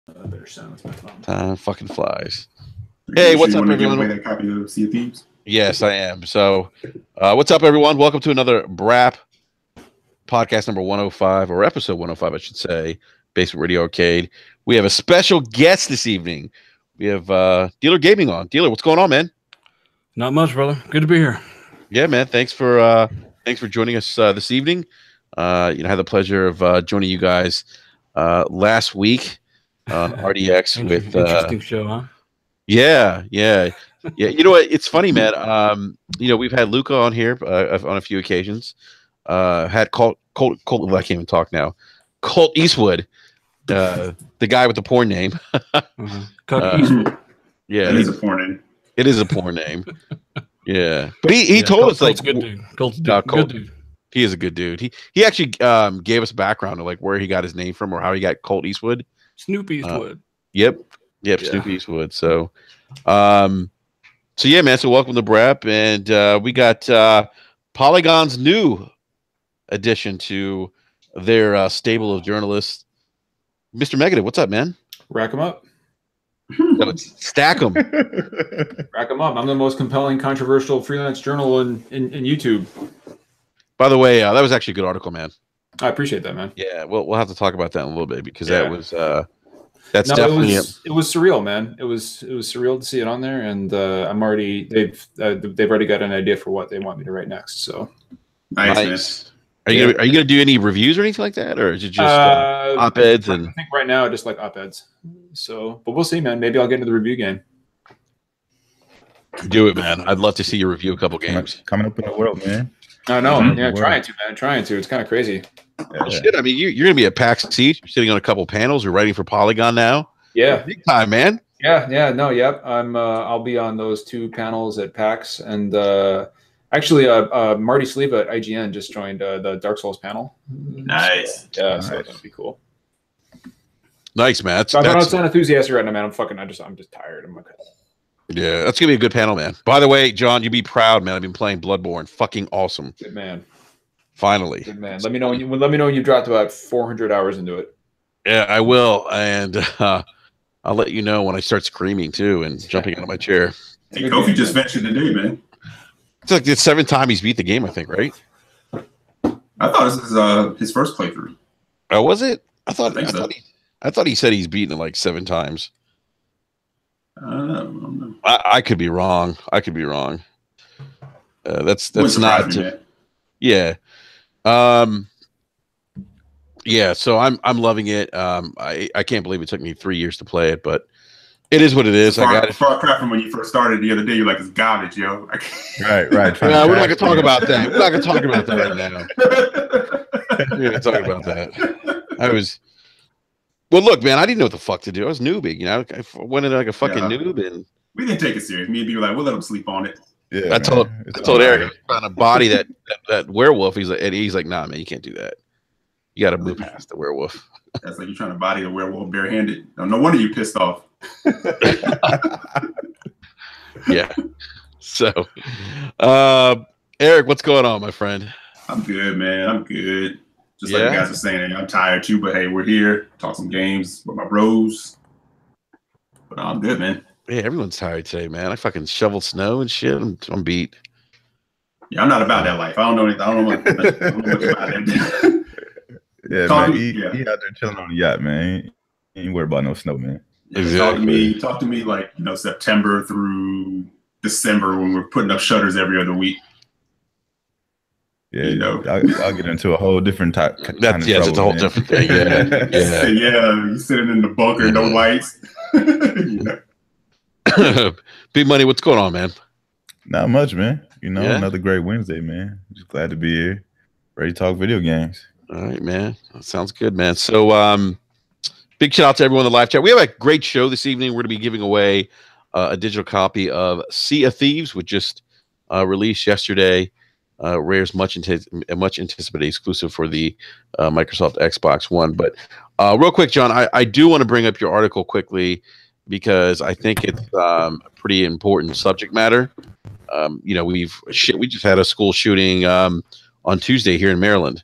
Better silence my phone. Time fucking flies. Hey, what's up, everyone? Give away that copy of Sea of Thieves? Yes, I am. So, what's up, everyone? Welcome to another BRAP podcast number 105, or episode 105, I should say, Basement Radio Arcade. We have a special guest this evening. We have Dealer Gaming on. Dealer, what's going on, man? Not much, brother. Good to be here. Yeah, man. Thanks for joining us this evening. I had the pleasure of joining you guys last week on RDX with interesting show, huh? Yeah. You know what? It's funny, man. We've had Luca on here on a few occasions. Had Colt. I can't even talk now. Colt Eastwood, the guy with the porn name. Eastwood. Yeah, it is a porn name. It is a porn name. Yeah, but he told us Colt's good dude. Colt's good dude. He is a good dude. He actually gave us background of like where he got his name from or how he got Colt Eastwood. Snoop Eastwood. Yep, yeah. Snoop Eastwood. So yeah, man. So welcome to BRAP, and we got Polygon's new addition to their stable of journalists, Mr. Megadeth. What's up, man? Rack them up. Stack them. Rack them up. I'm the most compelling, controversial freelance journal in YouTube. By the way, that was actually a good article, man. I appreciate that, man. Yeah, we'll have to talk about that in a little bit because that was definitely it was surreal, man. It was surreal to see it on there, and they've already got an idea for what they want me to write next. So nice. Are you gonna do any reviews or anything like that, or is it just op-eds? I think right now I just like op-eds. So, but we'll see, man. Maybe I'll get into the review game. Do it, man. I'd love to see you review a couple games coming up in the world, man. I know. Yeah, trying to. It's kind of crazy. Well, shit, I mean, you're gonna be at PAX seat. You're sitting on a couple panels. You're writing for Polygon now. Yeah, big time, man. I'll be on those two panels at PAX, and actually, Marty Sleva at IGN just joined the Dark Souls panel. Nice. So that's gonna be cool. Nice, man. I'm not so enthusiastic right now, man. I'm just tired. I'm okay. Yeah, that's gonna be a good panel, man. By the way, John, you'd be proud, man. I've been playing Bloodborne. Fucking awesome. Good man. Finally. Good man. Let me know when you dropped about 400 hours into it. Yeah, I will, and I'll let you know when I start screaming too and jumping out of my chair. Hey, Kofi just ventured today, man. It's like the 7th time he's beat the game, I think, right? I thought this was his first playthrough. Oh, was it? I thought he said he's beaten it like 7 times. I don't know. I could be wrong. That's not. Yeah. Yeah. So I'm loving it. I can't believe it took me 3 years to play it, but it is what it is. I got it. Far cry from when you first started the other day. You're like, it's garbage, yo. Right. No, we're not gonna talk about that. We're not gonna talk about that right now. We're gonna talk about that. Well, look, man, I didn't know what the fuck to do. I was newbie, I went in like a fucking noob, and we didn't take it serious. Me and B were like, we'll let him sleep on it. Yeah, I told Eric trying to body that werewolf. He's like, nah, man, you can't do that. You got to move past the werewolf. That's like you're trying to body a werewolf barehanded. No wonder you pissed off. Yeah. So, Eric, what's going on, my friend? I'm good, man. I'm good. Just like you guys are saying, I'm tired too, but hey, we're here. Talk some games with my bros. But I'm good, man. Yeah, everyone's tired today, man. I fucking shoveled snow and shit. I'm beat. Yeah, I'm not about that life. I don't know anything. I don't know much about that. Yeah, man. He out there chilling on the yacht, man. He ain't worried about no snow, man. Exactly. Talk to me like, September through December when we're putting up shutters every other week. Yeah, I'll get into a whole different type. That's it's a whole different thing. Yeah. You sitting in the bunker, no lights. Big Money, what's going on, man? Not much, man. Another great Wednesday, man. Just glad to be here, ready to talk video games. All right, man. That sounds good, man. So, big shout out to everyone in the live chat. We have a great show this evening. We're going to be giving away a digital copy of Sea of Thieves, which just released yesterday. Rare's much anticipated exclusive for the Microsoft Xbox One. But real quick, John, I do want to bring up your article quickly because I think it's a pretty important subject matter. We just had a school shooting on Tuesday here in Maryland.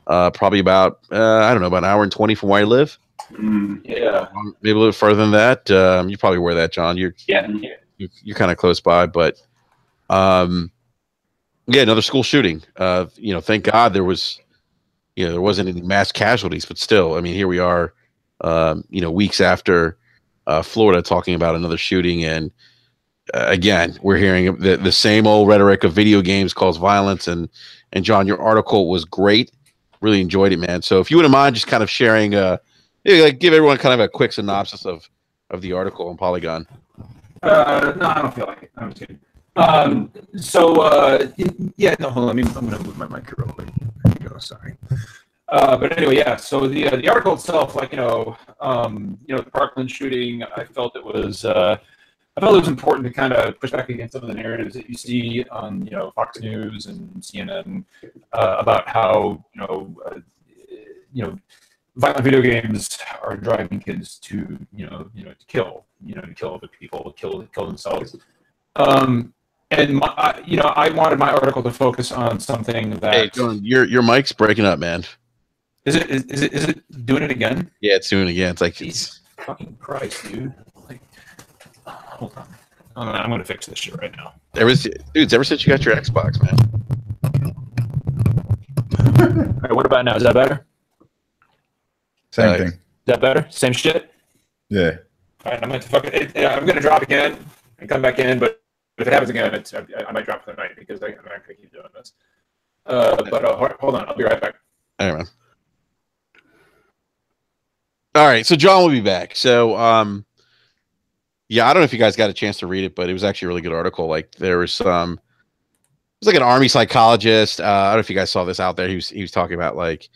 Probably about about an hour and 20 from where I live. Yeah, maybe a little further than that. You probably wear that, John. You're kind of close by, but yeah, another school shooting. Thank God there wasn't any mass casualties, but still, I mean, here we are, weeks after Florida talking about another shooting, and again, we're hearing the same old rhetoric of video games cause violence. And John, your article was great. Really enjoyed it, man. So if you wouldn't mind just kind of sharing, give everyone kind of a quick synopsis of the article on Polygon. No, I don't feel like it. I'm just kidding. Yeah, no, hold on. I'm gonna move my mic here real quick. There you go. Sorry. But anyway, yeah. So the article itself, the Parkland shooting, I felt it was important to kind of push back against some of the narratives that you see on Fox News and CNN about how violent video games are driving kids to kill other people, kill themselves. And I wanted my article to focus on something that. Hey, John, your mic's breaking up, man. Is it doing it again? Yeah, it's doing it again. It's like Jesus fucking Christ, dude. Hold on. I'm gonna fix this shit right now. Ever since you got your Xbox, man. All right, what about now? Is that better? Same thing. Is that better? Same shit? Yeah. All right, I'm gonna drop again and come back in, but if it happens again, I might drop for the night because I'm not gonna keep doing this. But hold on, I'll be right back. All right, man. All right, so John will be back. So, yeah, I don't know if you guys got a chance to read it, but it was actually a really good article. Like there was it was like an army psychologist. I don't know if you guys saw this out there. He was talking about like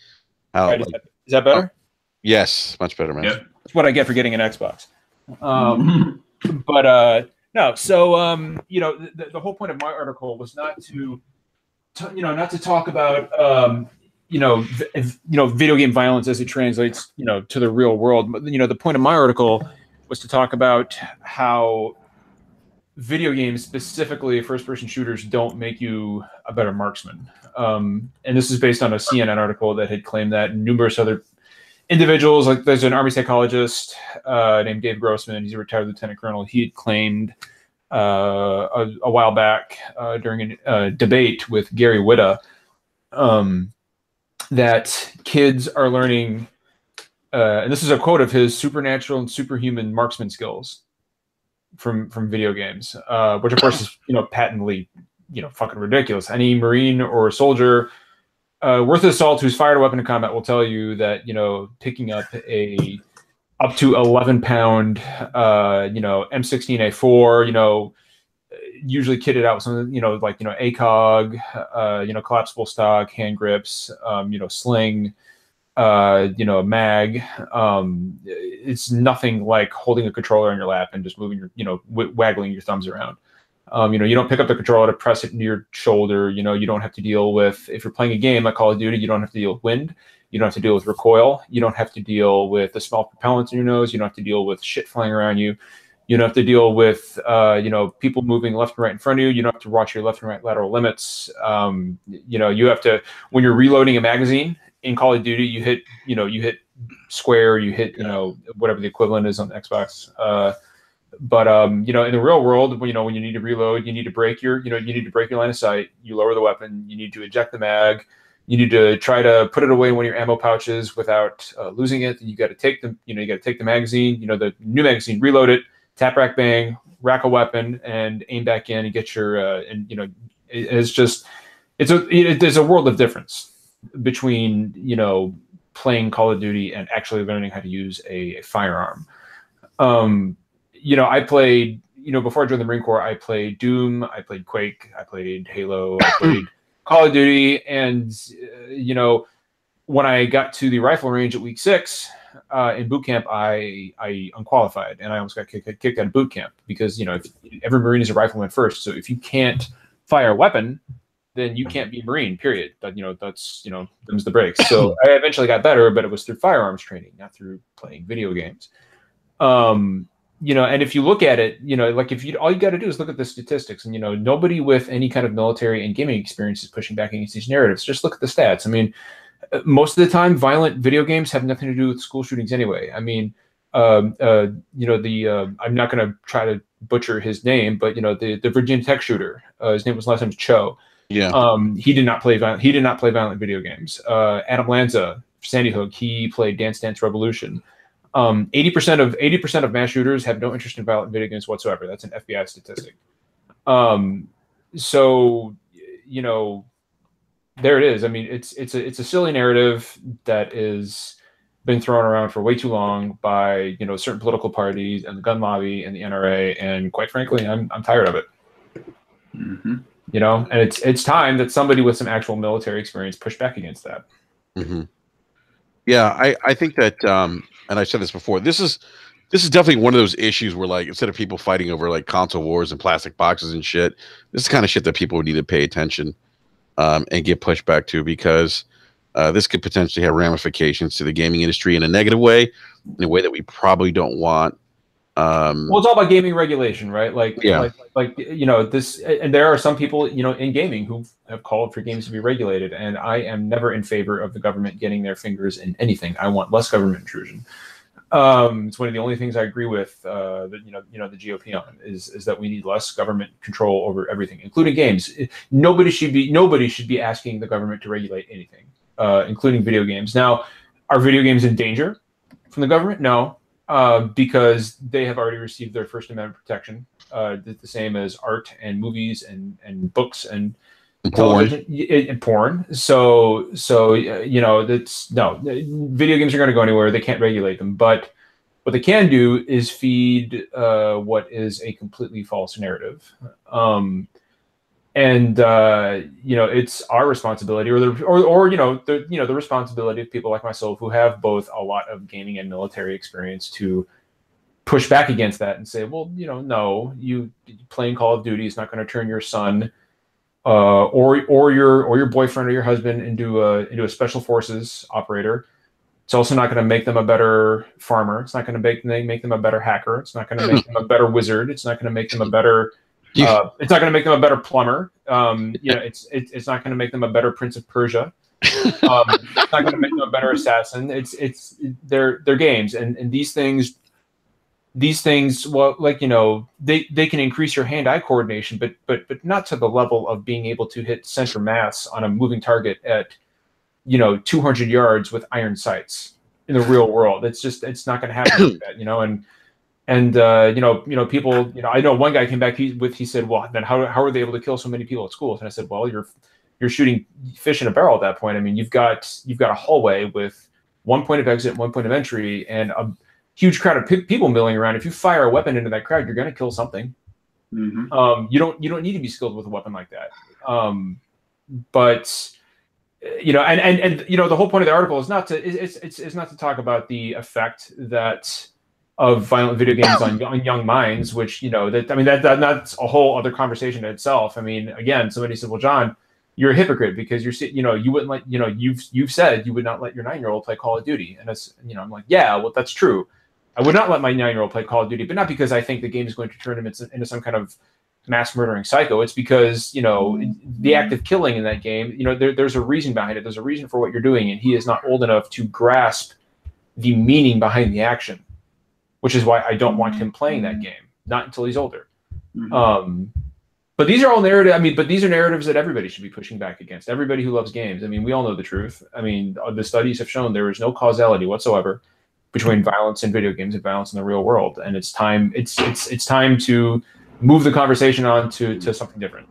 how. Right, is that better? Yes, much better, man. Yep. That's what I get for getting an Xbox. But no, so the whole point of my article was not to talk about video game violence as it translates to the real world. But the point of my article was to talk about how video games, specifically first-person shooters, don't make you a better marksman. And this is based on a CNN article that had claimed that numerous other individuals, like there's an army psychologist named Dave Grossman. He's a retired lieutenant colonel. He had claimed a while back during a debate with Gary Whitta that kids are learning, and this is a quote of his, supernatural and superhuman marksman skills from video games, which of course is patently fucking ridiculous. Any Marine or soldier worth his salt who's fired a weapon in combat will tell you that picking up up to 11-pound M16A4, usually kitted out with something like ACOG, collapsible stock, hand grips, sling, mag. It's nothing like holding a controller in your lap and just moving your waggling your thumbs around. You don't pick up the controller to press it into your shoulder. You don't have to deal with, if you're playing a game like Call of Duty, you don't have to deal with wind. You don't have to deal with recoil. You don't have to deal with the small propellants in your nose. You don't have to deal with shit flying around you. You don't have to deal with, people moving left and right in front of you. You don't have to watch your left and right lateral limits. You have to, when you're reloading a magazine in Call of Duty, you hit square, you hit, whatever the equivalent is on the Xbox. But in the real world, when you need to reload, you need to break your line of sight. You lower the weapon. You need to eject the mag. You need to try to put it away in one of your ammo pouches without losing it. You got to take the magazine, the new magazine, reload it, tap, rack, bang, rack a weapon, and aim back in and get your. There's a world of difference between playing Call of Duty and actually learning how to use a firearm. I played, before I joined the Marine Corps, I played Doom, I played Quake, I played Halo, I played Call of Duty. And, when I got to the rifle range at week 6 in boot camp, I unqualified and I almost got kicked out of boot camp because, every Marine is a rifleman first. So if you can't fire a weapon, then you can't be a Marine, period. But, that's, them's the breaks. So I eventually got better, but it was through firearms training, not through playing video games. And if you look at it, all you got to do is look at the statistics, and nobody with any kind of military and gaming experience is pushing back against these narratives. Just look at the stats. I mean, most of the time, violent video games have nothing to do with school shootings anyway. I mean, I'm not going to try to butcher his name, but the Virginia Tech shooter, his name was last name Cho. Yeah. He did not play violent video games. Adam Lanza, Sandy Hook, he played Dance Dance Revolution. 80% of mass shooters have no interest in violent video games whatsoever. That's an FBI statistic. So there it is. I mean, it's a silly narrative that is been thrown around for way too long by certain political parties and the gun lobby and the NRA, and quite frankly, I'm tired of it. Mm-hmm. And it's time that somebody with some actual military experience push back against that. Mm-hmm. Yeah, I think that, and I said this before, this is definitely one of those issues where, like, instead of people fighting over like console wars and plastic boxes and shit, this is the kind of shit that people would need to pay attention and get pushed back to, because this could potentially have ramifications to the gaming industry in a negative way, in a way that we probably don't want. Well, it's all about gaming regulation, right? This, and there are some people, in gaming who have called for games to be regulated, and I am never in favor of the government getting their fingers in anything. I want less government intrusion. It's one of the only things I agree with the GOP on is that we need less government control over everything, including games. Nobody should be asking the government to regulate anything, including video games. Now, are video games in danger from the government? No. Because they have already received their First Amendment protection, the same as art and movies and books and television and porn. So that's no. Video games are going to go anywhere. They can't regulate them, but what they can do is feed what is a completely false narrative. It's our responsibility, or the responsibility of people like myself who have both a lot of gaming and military experience to push back against that and say, well, no, you playing Call of Duty is not going to turn your son or your boyfriend or your husband into a special forces operator. It's also not going to make them a better farmer. It's not going to make them a better hacker. It's not going to make them a better wizard. It's not going to make them a better it's not going to make them a better plumber. It's not going to make them a better Prince of Persia. It's not going to make them a better assassin. They're games, and these things, well, they can increase your hand-eye coordination, but not to the level of being able to hit center mass on a moving target at 200 yards with iron sights in the real world. It's not going to happen like that, And people, I know one guy came back. He said, well, then how are they able to kill so many people at schools? And I said, well, you're shooting fish in a barrel at that point. I mean, you've got a hallway with one point of exit, one point of entry, and a huge crowd of people milling around. If you fire a weapon into that crowd, you're going to kill something. Mm-hmm. You don't need to be skilled with a weapon like that. But the whole point of the article is not to talk about the effect of violent video games on young minds, which that's a whole other conversation in itself. I mean, again, somebody said, well, John, you're a hypocrite because you wouldn't let, you've said you would not let your 9-year-old play Call of Duty. And it's, I'm like, yeah, well, that's true. I would not let my 9-year-old play Call of Duty, but not because I think the game is going to turn him into some kind of mass murdering psycho. It's because, the act of killing in that game, there's a reason behind it. There's a reason for what you're doing. And he is not old enough to grasp the meaning behind the action, which is why I don't want him playing that game, not until he's older. Mm-hmm. But these are all narrative. But these are narratives that everybody should be pushing back against. Everybody who loves games. I mean, we all know the truth. I mean, the studies have shown there is no causality whatsoever between violence in video games and violence in the real world. And it's time. It's time to move the conversation on to something different.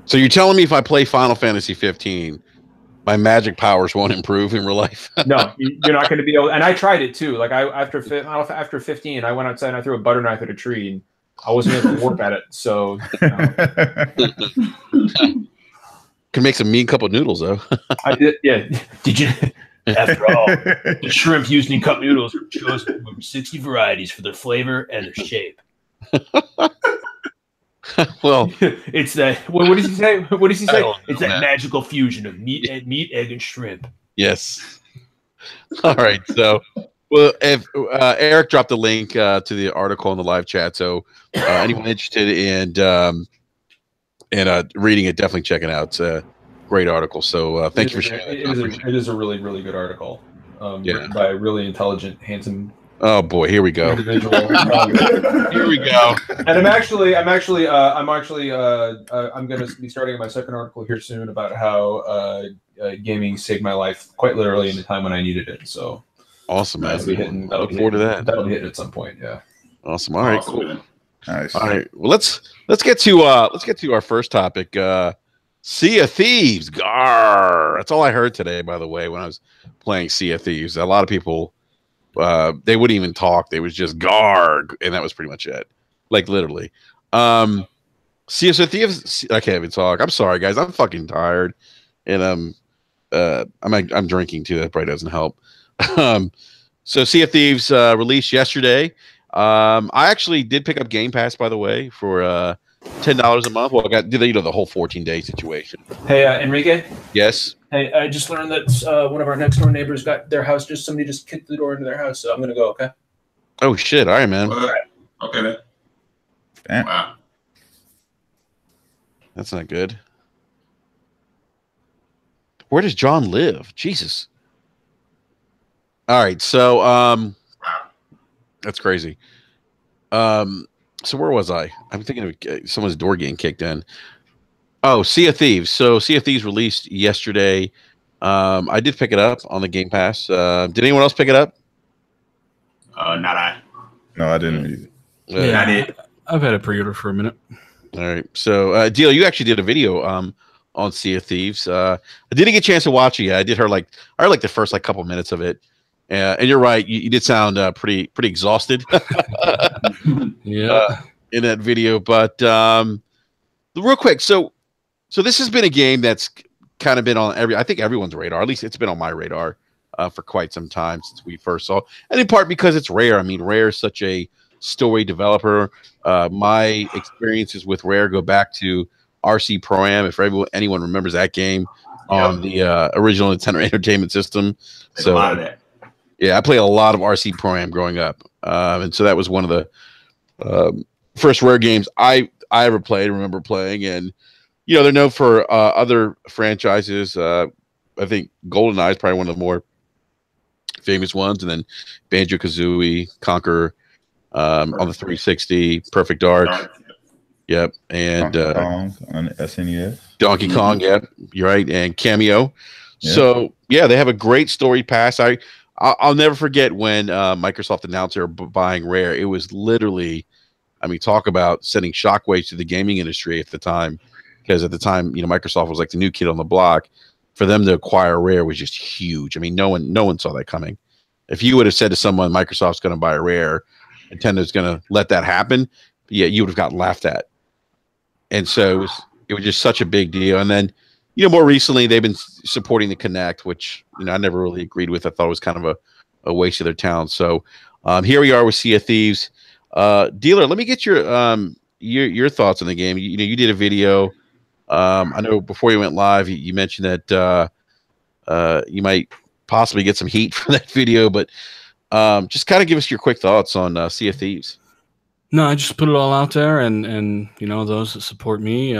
So you're telling me if I play Final Fantasy 15, my magic powers won't improve in real life? No, you're not going to be able. And I tried it too. Like after 15, I went outside and I threw a butter knife at a tree, and I wasn't able to work at it. So can make some mean cup of noodles though. I did. Yeah. Did you? After all, the shrimp used in cup noodles were chosen from 60 varieties for their flavor and their shape. Well, it's that. What does he say? What does he say? It's that magical fusion of meat, egg, and shrimp. Yes. All right. So, well, if Eric dropped a link to the article in the live chat, so anyone interested in reading it, definitely check it out. great article. So thank you for sharing. It is a really, really good article. Written by a really intelligent, handsome. Oh boy, here we go. Individual. Here we go. And I'm going to be starting my second article here soon about how gaming saved my life quite literally in the time when I needed it. So awesome, man. I look forward to that. That'll be hitting at some point. Yeah. Awesome. All right. Awesome, Cool. man. Nice. All right. Well, let's get to our first topic. Sea of Thieves. Garr. That's all I heard today, by the way, when I was playing Sea of Thieves. A lot of people, they wouldn't even talk. They was just garg, and that was pretty much it. Like literally. Sea of Thieves. I can't even talk. I'm sorry, guys. I'm fucking tired, and I'm drinking too. That probably doesn't help. So Sea of Thieves released yesterday. I actually did pick up Game Pass, by the way, for $10 a month. Well, I got the whole 14-day situation. Hey, Enrique. Yes. Hey, I just learned that one of our next door neighbors got their house. Somebody just kicked the door into their house, so I'm gonna go. Okay. Oh shit! All right, man. Okay then. Damn. Wow. That's not good. Where does John live? Jesus. All right, so that's crazy. So where was I? I'm thinking of someone's door getting kicked in. Oh, Sea of Thieves. So Sea of Thieves released yesterday. I did pick it up on the Game Pass. Did anyone else pick it up? Not I. No, I didn't either. Yeah, Not it. I've had a pre-order for a minute. All right. So, Deal, you actually did a video on Sea of Thieves. I didn't get a chance to watch it yet. I heard the first couple minutes of it. And you're right. You did sound pretty exhausted. Yeah. In that video. But real quick, so this has been a game that's kind of been on I think everyone's radar. At least it's been on my radar for quite some time since we first saw. And in part because it's Rare. I mean, Rare is such a story developer. My experiences with Rare go back to RC Pro-Am, if anyone remembers that game on the original Nintendo Entertainment System. So a lot of that. Yeah, I played a lot of RC Pro-Am growing up, and so that was one of the first Rare games I ever played. Remember playing, and they're known for other franchises. I think GoldenEye is probably one of the more famous ones, and then Banjo-Kazooie, Conquer on the 360, Perfect Dark. Yep, and Donkey Kong on SNES. Donkey Kong, yep, you're right, and Cameo. Yeah. So yeah, they have a great story pass. I'll never forget when Microsoft announced they were buying Rare. It was literally, I mean, talk about sending shockwaves to the gaming industry at the time, because at the time, Microsoft was like the new kid on the block. For them to acquire Rare was just huge. I mean, no one saw that coming. If you would have said to someone, Microsoft's going to buy Rare, Nintendo's going to let that happen, yeah, you would have gotten laughed at. And so it was just such a big deal. And then, more recently they've been supporting the Kinect, which I never really agreed with. I thought it was kind of a waste of their talent. So here we are with Sea of Thieves. Dealer, let me get your thoughts on the game. You did a video. I know before you went live, you mentioned that you might possibly get some heat for that video, but just kind of give us your quick thoughts on Sea of Thieves. No, I just put it all out there, and those that support me,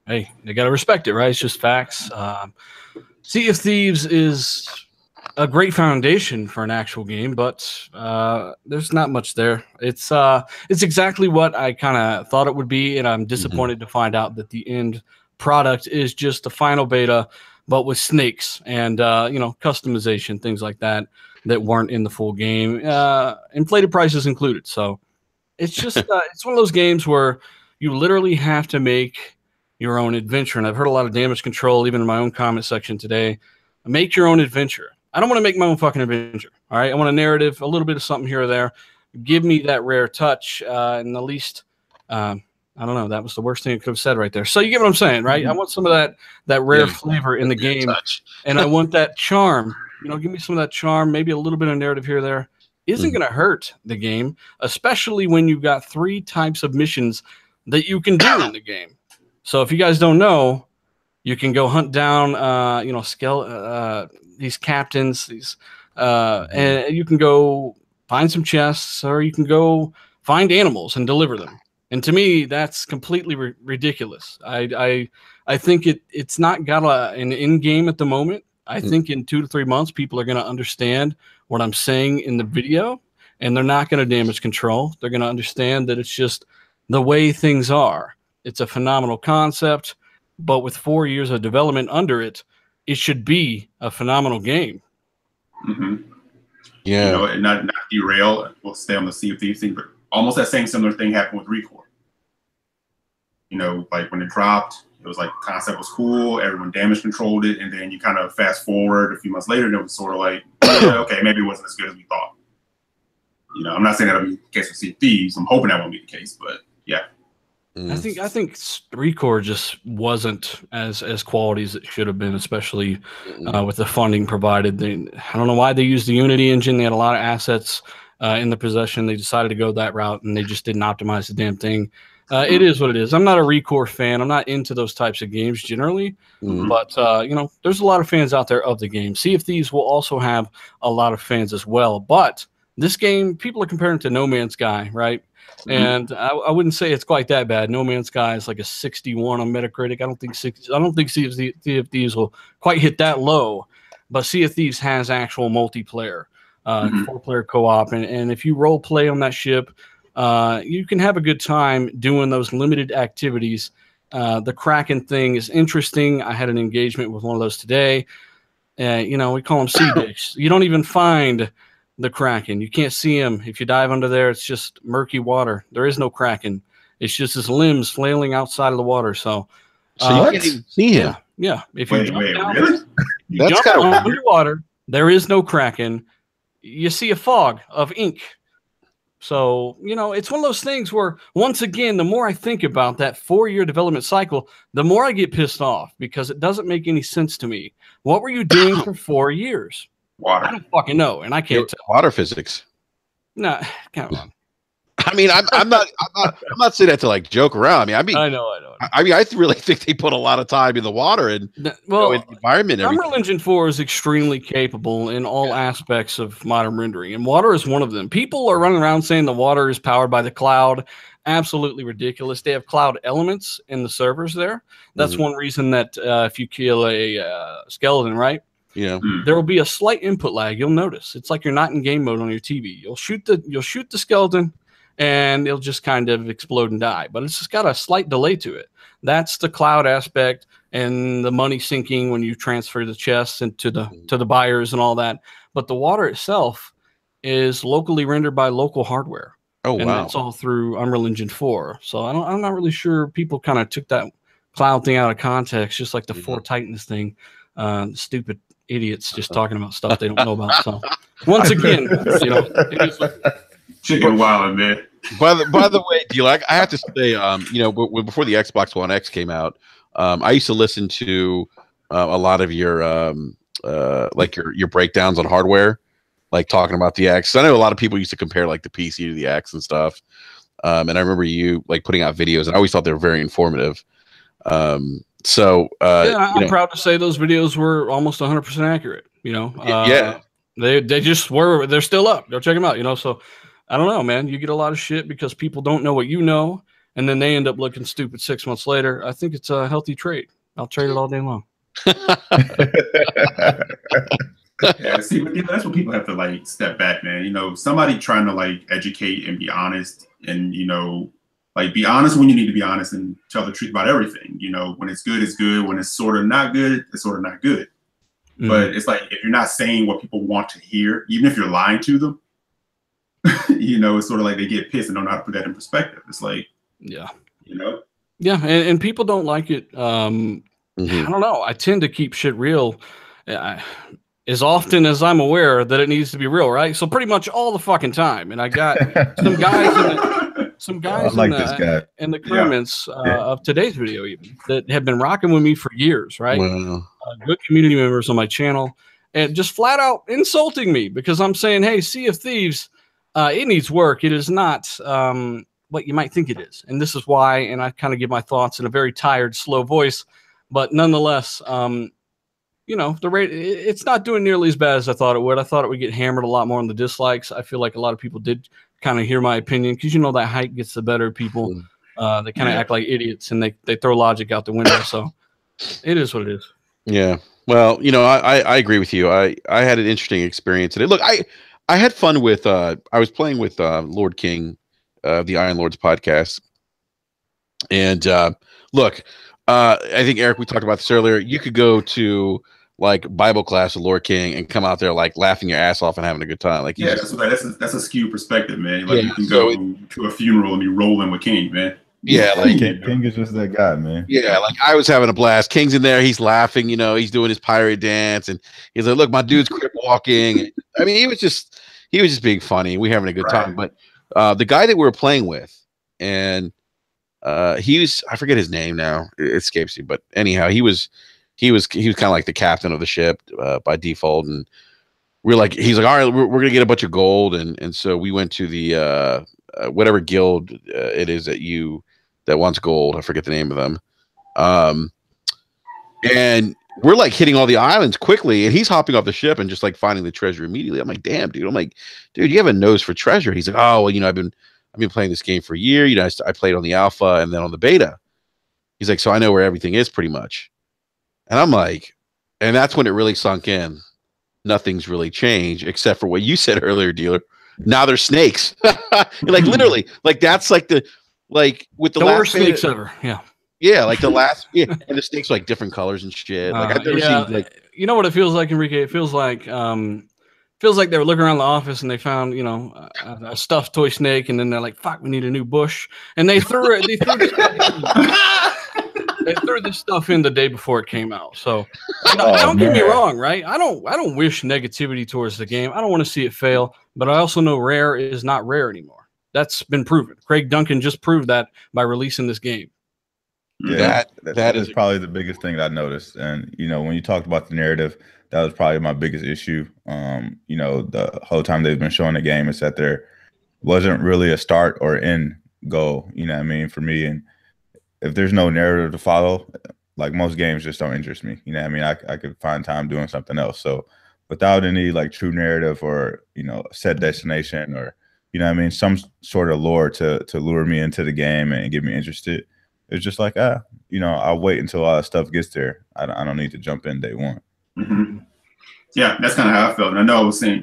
hey, they got to respect it, right? It's just facts. Sea of Thieves is a great foundation for an actual game, but there's not much there. It's exactly what I kind of thought it would be, and I'm disappointed to find out that the end product is just the final beta, but with snakes and customization, things like that weren't in the full game. Inflated prices included. So it's just it's one of those games where you literally have to make your own adventure. And I've heard a lot of damage control, even in my own comment section today. Make your own adventure. I don't want to make my own fucking adventure. All right. I want a narrative, a little bit of something here or there. Give me that Rare touch. And at least, I don't know. That was the worst thing I could have said right there. So you get what I'm saying, right? I want some of that Rare flavor in the game. And I want that charm. Give me some of that charm, maybe a little bit of narrative here or there. Isn't going to hurt the game, especially when you've got 3 types of missions that you can do in the game. So if you guys don't know, you can go hunt down, these captains, and you can go find some chests, or you can go find animals and deliver them. And to me, that's completely ridiculous. I think it's not got an end game at the moment. I think in 2 to 3 months, people are going to understand what I'm saying in the video, and they're not going to damage control. They're going to understand that it's just the way things are. It's a phenomenal concept, but with 4 years of development under it, it should be a phenomenal game. Yeah. You know, and not derail. We'll stay on the Sea of Thieves thing, but almost that same similar thing happened with Recore. You know, like when it dropped, it was like concept was cool, everyone damage controlled it, and then you kind of fast forward a few months later, and it was sort of like, yeah, okay, maybe it wasn't as good as we thought. You know, I'm not saying that'll be the case with Sea of Thieves. I'm hoping that won't be the case, but yeah. I think Recore just wasn't as quality as it should have been, especially with the funding provided. I don't know why they used the Unity engine. They had a lot of assets in the possession. They decided to go that route, and they just didn't optimize the damn thing. It is what it is. I'm not a Recore fan. I'm not into those types of games generally, but you know, there's a lot of fans out there of the game. Sea of Thieves will also have a lot of fans as well. But this game, people are comparing it to No Man's Sky, right? And I wouldn't say it's quite that bad. No Man's Sky is like a 61 on Metacritic. I don't think Sea of Thieves will quite hit that low, but Sea of Thieves has actual multiplayer, 4-player co-op, and if you role play on that ship, you can have a good time doing those limited activities. The Kraken thing is interesting. I had an engagement with one of those today. You know, we call them sea dicks. You don't even find the Kraken. You can't see him. If you dive under there, it's just murky water. There is no Kraken. It's just his limbs flailing outside of the water. So you can't even see him. Yeah. If you jump down, really? you jump down underwater, there is no Kraken. You see a fog of ink. So, you know, it's one of those things where, once again, the more I think about that 4-year development cycle, the more I get pissed off because it doesn't make any sense to me. What were you doing for 4 years? Water. I don't fucking know, and I can't tell. Water physics. No, come on. I mean, I'm not saying that to like joke around. I mean, I know. I really think they put a lot of time in the water and in the environment. Unreal Engine 4 is extremely capable in all aspects of modern rendering, and water is one of them. People are running around saying the water is powered by the cloud. Absolutely ridiculous. They have cloud elements in the servers there. That's one reason that if you kill a skeleton, right? Yeah, there will be a slight input lag. You'll notice it's like you're not in game mode on your TV. You'll shoot the skeleton, and it'll just kind of explode and die. But it's just got a slight delay to it. That's the cloud aspect and the money sinking when you transfer the chests into the buyers and all that. But the water itself is locally rendered by local hardware. Oh, and wow. that's all through Unreal Engine 4. So I'm not really sure. People kind of took that cloud thing out of context, just like the Four Titans thing. Stupid idiots just talking about stuff they don't know about. So once again, you know, chicken wild, man. By the way, D-Lac, I have to say, you know, before the Xbox One X came out, I used to listen to a lot of your like your breakdowns on hardware, like talking about the X. I know a lot of people used to compare like the PC to the X and stuff. And I remember you like putting out videos, and I always thought they were very informative. So I'm proud to say those videos were almost 100% accurate. You know, they just were. They're still up. Go check them out. You know, so I don't know, man. You get a lot of shit because people don't know what you know, and then they end up looking stupid 6 months later. I think it's a healthy trade. I'll trade it all day long. Yeah, see, but that's what people have to like step back, man. You know, somebody trying to like educate and be honest, and you know. Like, be honest when you need to be honest and tell the truth about everything. You know, when it's good, it's good. When it's sort of not good, it's sort of not good. But it's like, if you're not saying what people want to hear, even if you're lying to them, you know, it's sort of like they get pissed and don't know how to put that in perspective. It's like, you know? Yeah, and people don't like it. I don't know. I tend to keep shit real as often as I'm aware that it needs to be real, right? So pretty much all the fucking time. And I got some guys in the comments of today's video even that have been rocking with me for years, right? Wow. Good community members on my channel, and just flat out insulting me because I'm saying, hey, Sea of Thieves, it needs work. It is not what you might think it is. And this is why, and I kind of give my thoughts in a very tired, slow voice, but nonetheless, you know, the rate, it's not doing nearly as bad as I thought it would. I thought it would get hammered a lot more on the dislikes. I feel like a lot of people did kind of hear my opinion because, you know, that hype gets the better of people. They kind of act like idiots, and they throw logic out the window. So it is what it is. Yeah. Well, I agree with you. I had an interesting experience today. Look, I had fun with I was playing with Lord King of the Iron Lords podcast. And look, I think Eric, we talked about this earlier. You could go to like Bible class with Lord King and come out there like laughing your ass off and having a good time. Like, that's a skewed perspective, man. Like you can go to a funeral and be rolling with King, man. Yeah, like King is just that guy, man. Yeah, like I was having a blast. King's in there, he's laughing, he's doing his pirate dance, and he's like, "Look, my dude's crip walking." I mean, he was just being funny. We having a good time. But the guy that we were playing with, and he was, I forget his name now, it escapes me, but anyhow, he was kind of like the captain of the ship by default, and he's like, all right, we're gonna get a bunch of gold, and so we went to the whatever guild it is that wants gold. I forget the name of them. And we're like hitting all the islands quickly, and he's hopping off the ship and just like finding the treasure immediately. I'm like, damn, dude. I'm like, dude, you have a nose for treasure. He's like, oh, well, I've been playing this game for a year. I played on the alpha and then on the beta. He's like, so I know where everything is pretty much. And I'm like, and that's when it really sunk in. Nothing's really changed except for what you said earlier, dealer. Now they're snakes. Like literally, like that's like with the worst snakes ever. Yeah. Yeah, like the last, and the snakes are like different colors and shit. Like I've never seen like. You know what it feels like, Enrique? It feels like they were looking around the office and they found a stuffed toy snake, and then they're like, "Fuck, we need a new bush," and they threw it. They threw this stuff in the day before it came out. So don't get me wrong, right? I don't wish negativity towards the game. I don't want to see it fail, but I also know rare is not rare anymore. That's been proven. Craig Duncan just proved that by releasing this game. Yeah, that is probably the biggest thing that I noticed. And when you talked about the narrative, that was probably my biggest issue. The whole time they've been showing the game is that there wasn't really a start or end goal. You know what I mean, for me. And if there's no narrative to follow, like most games just don't interest me. You know what I mean? I could find time doing something else. So without any like true narrative or set destination or some sort of lore to lure me into the game and get me interested. It's just like, I'll wait until all that stuff gets there. I don't need to jump in day one. Mm-hmm. Yeah, that's kind of how I felt. And I know I was saying,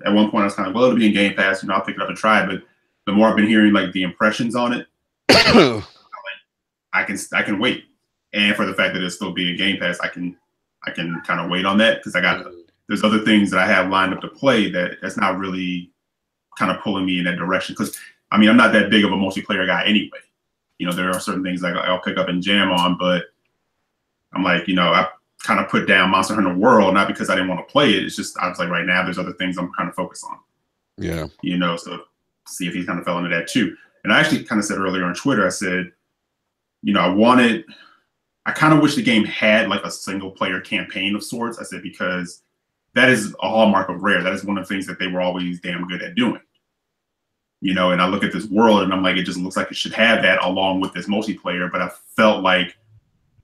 at one point I was kind of, well, it'll be in Game Pass, I'll pick it up and try it. But the more I've been hearing like the impressions on it, I can wait. And for the fact that it'll still be in Game Pass, I can kind of wait on that because there's other things that I have lined up to play that's not really kind of pulling me in that direction. Because I'm not that big of a multiplayer guy anyway. There are certain things like I'll pick up and jam on, but I'm like, I kind of put down Monster Hunter World, not because I didn't want to play it. It's just, I was like, right now, there's other things I'm kind of focused on. Yeah. So see if he kind of fell into that too. And I actually kind of said earlier on Twitter, I said, I kind of wish the game had like a single player campaign of sorts. I said, because that is a hallmark of Rare. That is one of the things that they were always damn good at doing. And I look at this world and I'm like, it just looks like it should have that along with this multiplayer. But I felt like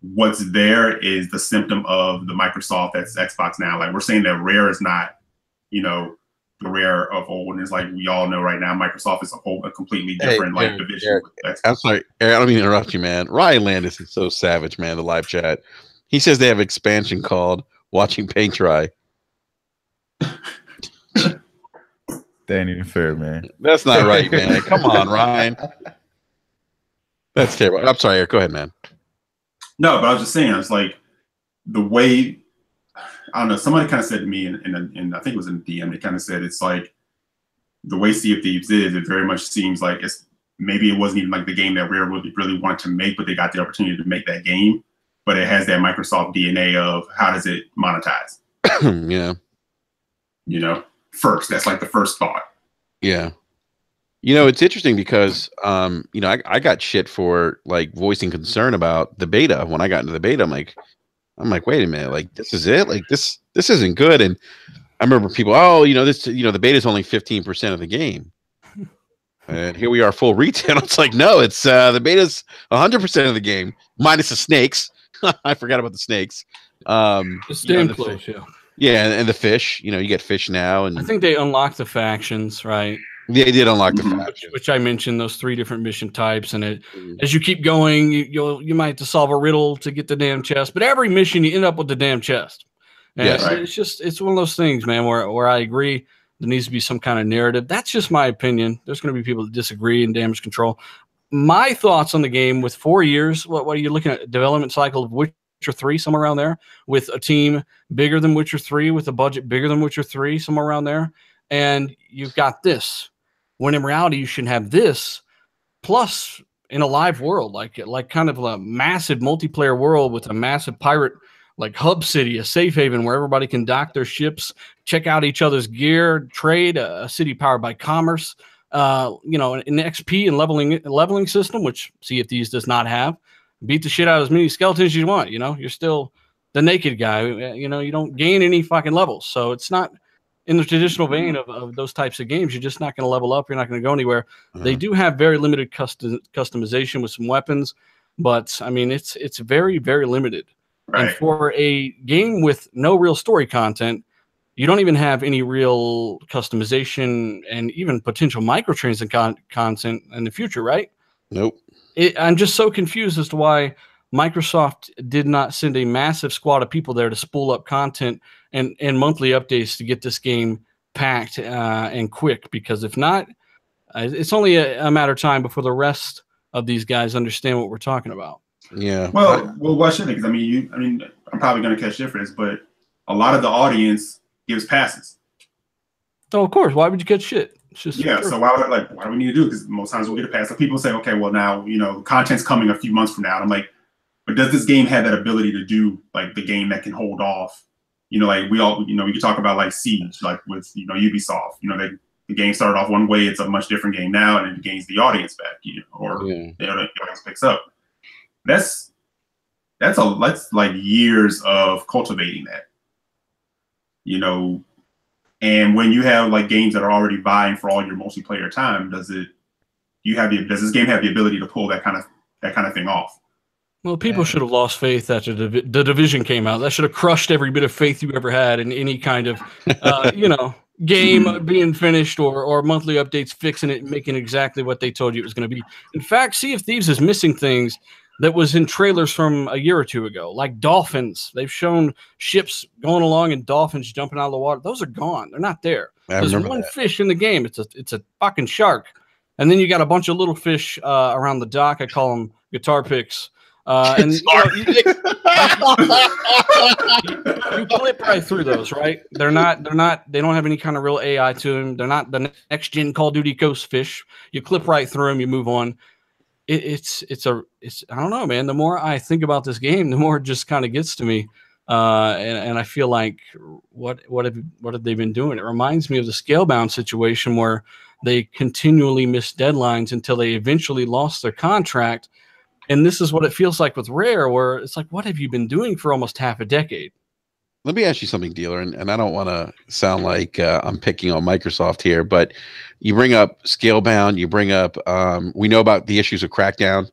what's there is the symptom of the Microsoft that's Xbox now. Like we're saying that Rare is not, the Rare of old. And it's like we all know right now, Microsoft is a completely different division. I'm sorry, Eric, I don't mean to interrupt you, man. Ryan Landis is so savage, man. The live chat. He says they have expansion called Watching Paint Dry. That ain't even fair, man. That's not right, man. Come on, Ryan. That's terrible. I'm sorry, Eric. Go ahead, man. No, but I was just saying, it's like the way, I don't know, somebody kind of said to me, and I think it was in the DM, they kind of said it's like the way Sea of Thieves is, it very much seems like maybe it wasn't even like the game that Rare really wanted to make, but they got the opportunity to make that game. But it has that Microsoft DNA of how does it monetize? Yeah. First, that's like the first thought. Yeah. It's interesting because, I got shit for like voicing concern about the beta. When I got into the beta, I'm like, wait a minute, like this is it? Like this isn't good. And I remember people, the beta is only 15% of the game. And here we are full retail. It's like, no, it's the beta's 100% of the game, minus the snakes. I forgot about the snakes. It's damn close, yeah. Yeah, and the fish, you get fish now, and I think they unlocked the factions, right? Yeah, they did unlock the Mhm. faction. which I mentioned, those 3 different mission types. And Mhm. as you keep going, you might have to solve a riddle to get the damn chest. But every mission, you end up with the damn chest. And Yes. Right. it's one of those things, man, where I agree there needs to be some kind of narrative. That's just my opinion. There's going to be people that disagree in Damage Control. My thoughts on the game with 4 years, what are you looking at? Development cycle of Witcher 3, somewhere around there, with a team bigger than Witcher 3, with a budget bigger than Witcher 3, somewhere around there. And you've got this. When in reality, you should have this plus in a live world, like kind of a massive multiplayer world with a massive pirate like hub city, a safe haven where everybody can dock their ships, check out each other's gear, trade, a city powered by commerce. An XP and leveling system, which Sea of Thieves does not have. Beat the shit out of as many skeletons as you want. You're still the naked guy. You don't gain any fucking levels, so it's not in the traditional vein of those types of games. You're just not going to level up. You're not going to go anywhere. They do have very limited customization with some weapons, but I mean, it's very, very limited. Right. And for a game with no real story content, you don't even have any real customization and even potential microtransaction content in the future, right? Nope. I'm just so confused as to why Microsoft did not send a massive squad of people there to spool up content and monthly updates to get this game packed and quick. Because if not, it's only a matter of time before the rest of these guys understand what we're talking about. Yeah. Well, why shouldn't it? Because I'm probably going to catch difference, but a lot of the audience gives passes. Oh, of course. Why would you get shit? It's just Yeah. true. So why do we need to do it? Because most times we'll get a pass. So people say, okay, well now content's coming a few months from now. And I'm like, but does this game have that ability to do like the game that can hold off? Like we could talk about like Siege, like with Ubisoft. The game started off one way. It's a much different game now, and it gains the audience back. The audience picks up. That's like years of cultivating that. And when you have like games that are already vying for all your multiplayer time, does this game have the ability to pull that kind of thing off? Well, people should have lost faith after the Division came out. That should have crushed every bit of faith you ever had in any kind of, game being finished or monthly updates fixing it and making exactly what they told you it was going to be. In fact, Sea of Thieves is missing things that was in trailers from a year or two ago, like dolphins. They've shown ships going along and dolphins jumping out of the water. Those are gone. They're not there. There's one fish in the game. It's a fucking shark. And then you got a bunch of little fish around the dock. I call them guitar picks. And you clip right through those, right? They don't have any kind of real AI to them. They're not the next gen Call of Duty ghost fish. You clip right through them, you move on. It's I don't know, man. The more I think about this game, the more it just kind of gets to me. And I feel like what have they been doing? It reminds me of the Scalebound situation where they continually missed deadlines until they eventually lost their contract. And this is what it feels like with Rare, where it's like, what have you been doing for almost half a decade? Let me ask you something, Dealer, and I don't want to sound like I'm picking on Microsoft here, but you bring up Scalebound, you bring up, we know about the issues of Crackdown.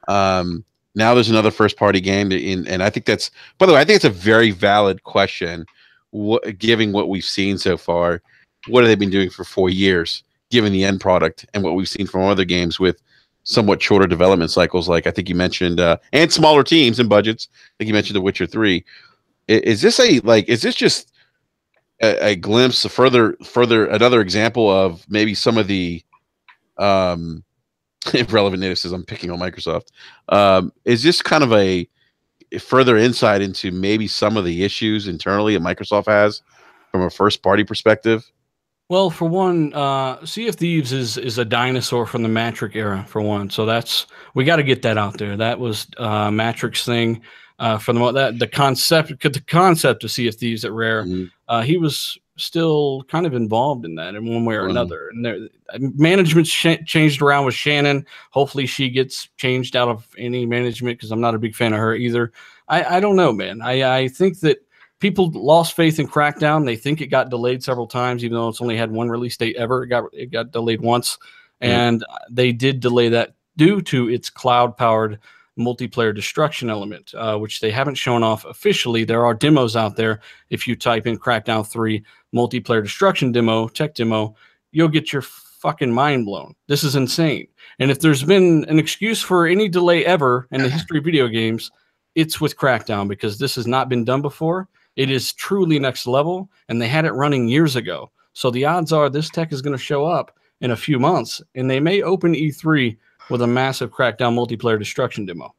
Now there's another first-party game, and I think that's, by the way, I think it's a very valid question, given what we've seen so far. What have they been doing for 4 years, given the end product, and what we've seen from other games with somewhat shorter development cycles, like I think you mentioned, and smaller teams and budgets. I think you mentioned The Witcher 3. Is this just a glimpse, further another example of maybe some of the irrelevant native says I'm picking on Microsoft. Is this kind of a further insight into maybe some of the issues internally that Microsoft has from a first party perspective? Well, for one, Sea of Thieves is a dinosaur from the Matrix era, for one. So we got to get that out there. That was Matrix thing. For the concept of Sea of Thieves at Rare, he was still kind of involved in that in one way or another. And management's changed around with Shannon. Hopefully she gets changed out of any management, because I'm not a big fan of her either. I don't know, man. I think that people lost faith in Crackdown. They think it got delayed several times, even though it's only had one release date ever. It got delayed once, and they did delay that due to its cloud-powered multiplayer destruction element, which they haven't shown off officially. There are demos out there. If you type in Crackdown 3 multiplayer destruction demo, tech demo, you'll get your fucking mind blown. This is insane. And if there's been an excuse for any delay ever in the history of video games, it's with Crackdown, because this has not been done before. It is truly next level, and they had it running years ago. So the odds are this tech is going to show up in a few months, and they may open E3 with a massive Crackdown multiplayer destruction demo.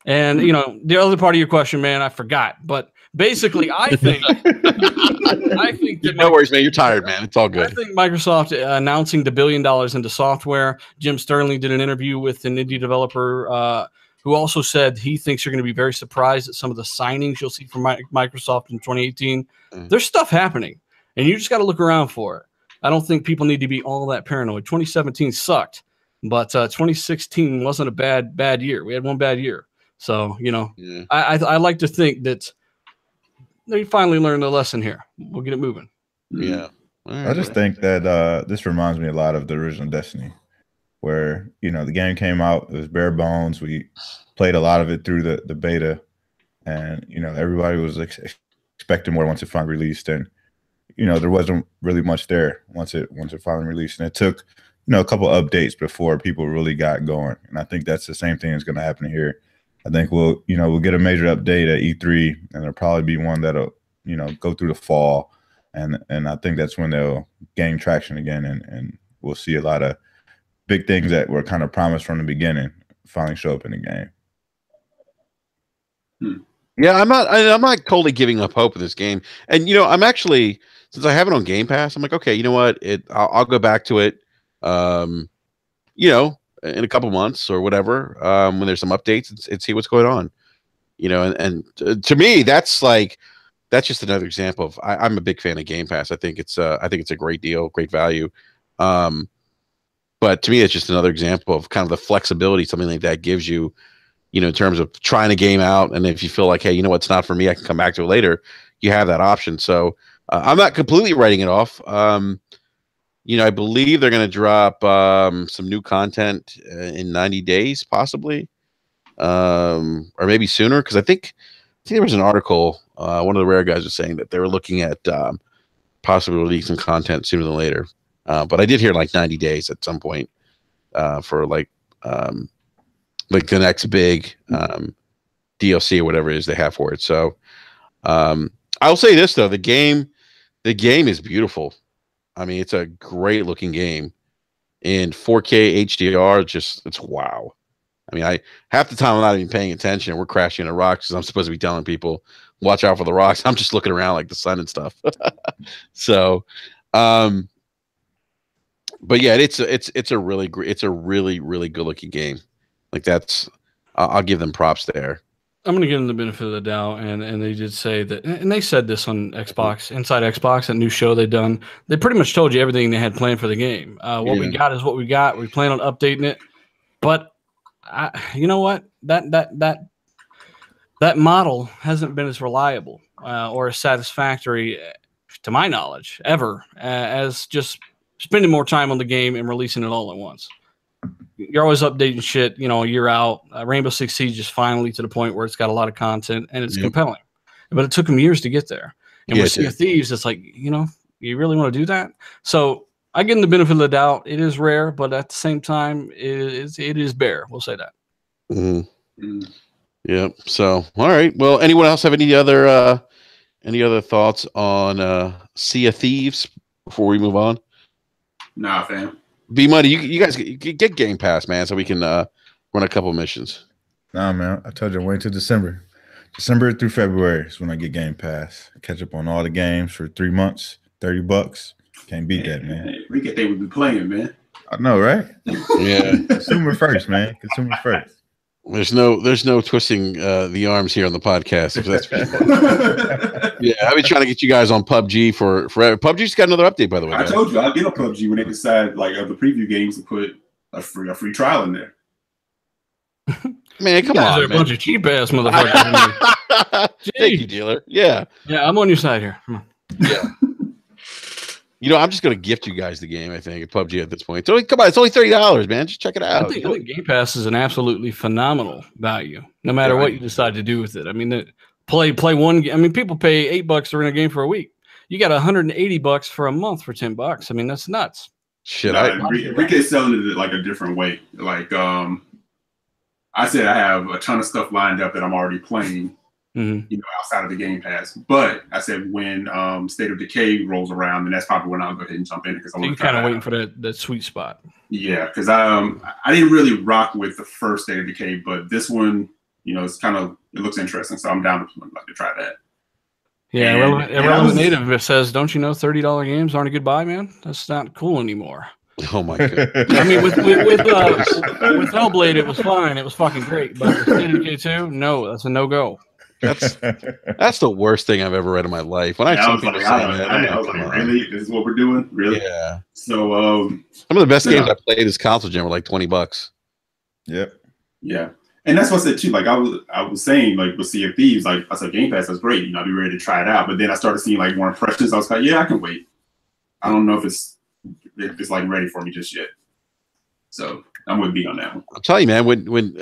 And, you know, the other part of your question, man, I forgot. But basically, I think that no worries, man. You're tired, man. It's all good. I think Microsoft announcing the $1 billion into software. Jim Sterling did an interview with an indie developer who also said he thinks you're going to be very surprised at some of the signings you'll see from Microsoft in 2018. There's stuff happening, and you just got to look around for it. I don't think people need to be all that paranoid. 2017 sucked, but 2016 wasn't a bad year. We had one bad year. So, you know, I like to think that they finally learned the lesson here. We'll get it moving. Yeah. Right, I just think that this reminds me a lot of the original Destiny, where, you know, the game came out, it was bare bones. We played a lot of it through the beta, and, you know, everybody was expecting more once it finally released. And, you know, there wasn't really much there once it finally released. And it took, you know, a couple updates before people really got going. And I think that's the same thing that's going to happen here. I think we'll get a major update at E3, and there'll probably be one that'll, you know, go through the fall. And I think that's when they'll gain traction again, and we'll see a lot of big things that were kind of promised from the beginning finally show up in the game. Yeah, I'm not totally giving up hope of this game. And, you know, I'm actually, since I have it on Game Pass, I'm like, okay, you know what? I'll go back to it, you know, in a couple months or whatever, when there's some updates and see what's going on. You know, and to me, that's just another example of, I'm a big fan of Game Pass. I think it's a great deal, great value. But to me, it's just another example of kind of the flexibility something like that gives you, you know, in terms of trying a game out. And if you feel like, hey, you know what, it's not for me, I can come back to it later, you have that option. So I'm not completely writing it off. You know, I believe they're going to drop some new content in 90 days, possibly, or maybe sooner. Because I think there was an article, one of the Rare guys was saying that they were looking at possibly releasing content sooner than later. But I did hear like 90 days at some point for like the next big DLC or whatever it is they have for it. So I'll say this though, the game is beautiful. I mean, it's a great looking game in 4K HDR. It's wow. I mean, half the time I'm not even paying attention. We're crashing into rocks because I'm supposed to be telling people watch out for the rocks. I'm just looking around like the sun and stuff. So, but yeah, it's a really good looking game. Like I'll give them props there. I'm going to give them the benefit of the doubt, and they did say that, and they said this on Xbox, Inside Xbox, that new show they've done. They pretty much told you everything they had planned for the game. What we got is what we got. We plan on updating it, but you know what? That model hasn't been as reliable or as satisfactory, to my knowledge, ever, as just spending more time on the game and releasing it all at once. You're always updating shit, you know, a year out. Rainbow Six Siege is finally to the point where it's got a lot of content and it's compelling. But it took them years to get there. And with Sea of Thieves, it's like, you know, you really want to do that? So I give them the benefit of the doubt. It is rare, but at the same time, it is bare. We'll say that. Mm-hmm. Yep. So, all right. Well, anyone else have any other thoughts on Sea of Thieves before we move on? Nah, fam. B-Money, you guys get Game Pass, man, so we can run a couple missions. Nah, man. I told you, wait till December. December through February is when I get Game Pass. I catch up on all the games for 3 months, $30. Can't beat that, man. We get they would be playing, man. I know, right? Yeah. Consumer first, man. Consumer first. There's no twisting the arms here on the podcast. If that's yeah, I've been trying to get you guys on PUBG for forever. PUBG's got another update, by the way. I told you I'll get on PUBG when they decide, like, of the preview games, to put a free trial in there. Man, come on, a bunch of cheap ass motherfuckers. Thank you, dealer. Yeah, I'm on your side here. Come on. Yeah. You know, I'm just going to gift you guys the game, I think, at PUBG at this point. So, come on, it's only $30, man. Just check it out. I think Game Pass is an absolutely phenomenal value, no matter what you decide to do with it. I mean, play one. I mean, people pay $8 to rent a game for a week. You got $180 for a month for $10. I mean, that's nuts. Shit, Enrique's selling it like a different way. Like, I said, I have a ton of stuff lined up that I'm already playing, outside of the Game Pass. But I said when State of Decay rolls around, then that's probably when I'll go ahead and jump in because I'm kind of waiting for that sweet spot. Yeah, because I didn't really rock with the first State of Decay, but this one, it looks interesting, so I'm down to try that. Yeah, Irrelevant Native says, "Don't you know $30 games aren't a good buy, man? That's not cool anymore." Oh my god! I mean, with Hellblade, it was fine. It was fucking great. But with State of Decay 2, no, that's a no go. That's the worst thing I've ever read in my life. When I was like, really? This is what we're doing? Really? Yeah. So, some of the best games I played as console gen were like $20. Yep. Yeah. And that's what I said too. Like I was saying, like with Sea of Thieves, like I said, Game Pass is great. I'll be ready to try it out. But then I started seeing like more impressions. I was like, yeah, I can wait. I don't know if it's like ready for me just yet. So I'm with B on that one. I'll tell you, man. When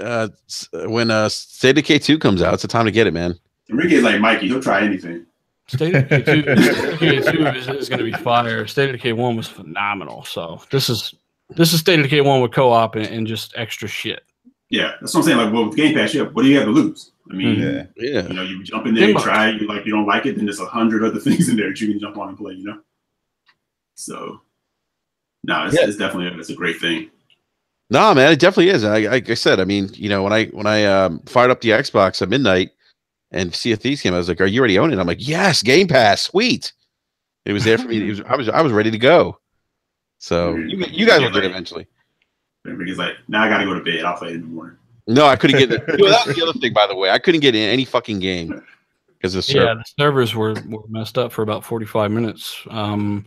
State of Decay 2 comes out, it's the time to get it, man. Enrique's like Mikey. He'll try anything. State of Decay 2 is going to be fire. State of Decay 1 was phenomenal. So this is State of Decay 1 with co-op and just extra shit. Yeah, that's what I'm saying. Like, well, with Game Pass, what do you have to lose? I mean, you jump in there, you try it, you don't like it, then there's 100 other things in there that you can jump on and play, So, no, it's definitely it's a great thing. No, man, it definitely is. Like I said, I mean, when I fired up the Xbox at midnight and Sea of Thieves came, I was like, "Are you already owning it?" I'm like, "Yes, Game Pass, sweet." It was there for me. I was ready to go. So you guys will get it eventually. Everybody's like, now I got to go to bed. I'll play it in the morning. No, I couldn't get it. That was the other thing, by the way. I couldn't get in any fucking game because the servers were messed up for about 45 minutes. And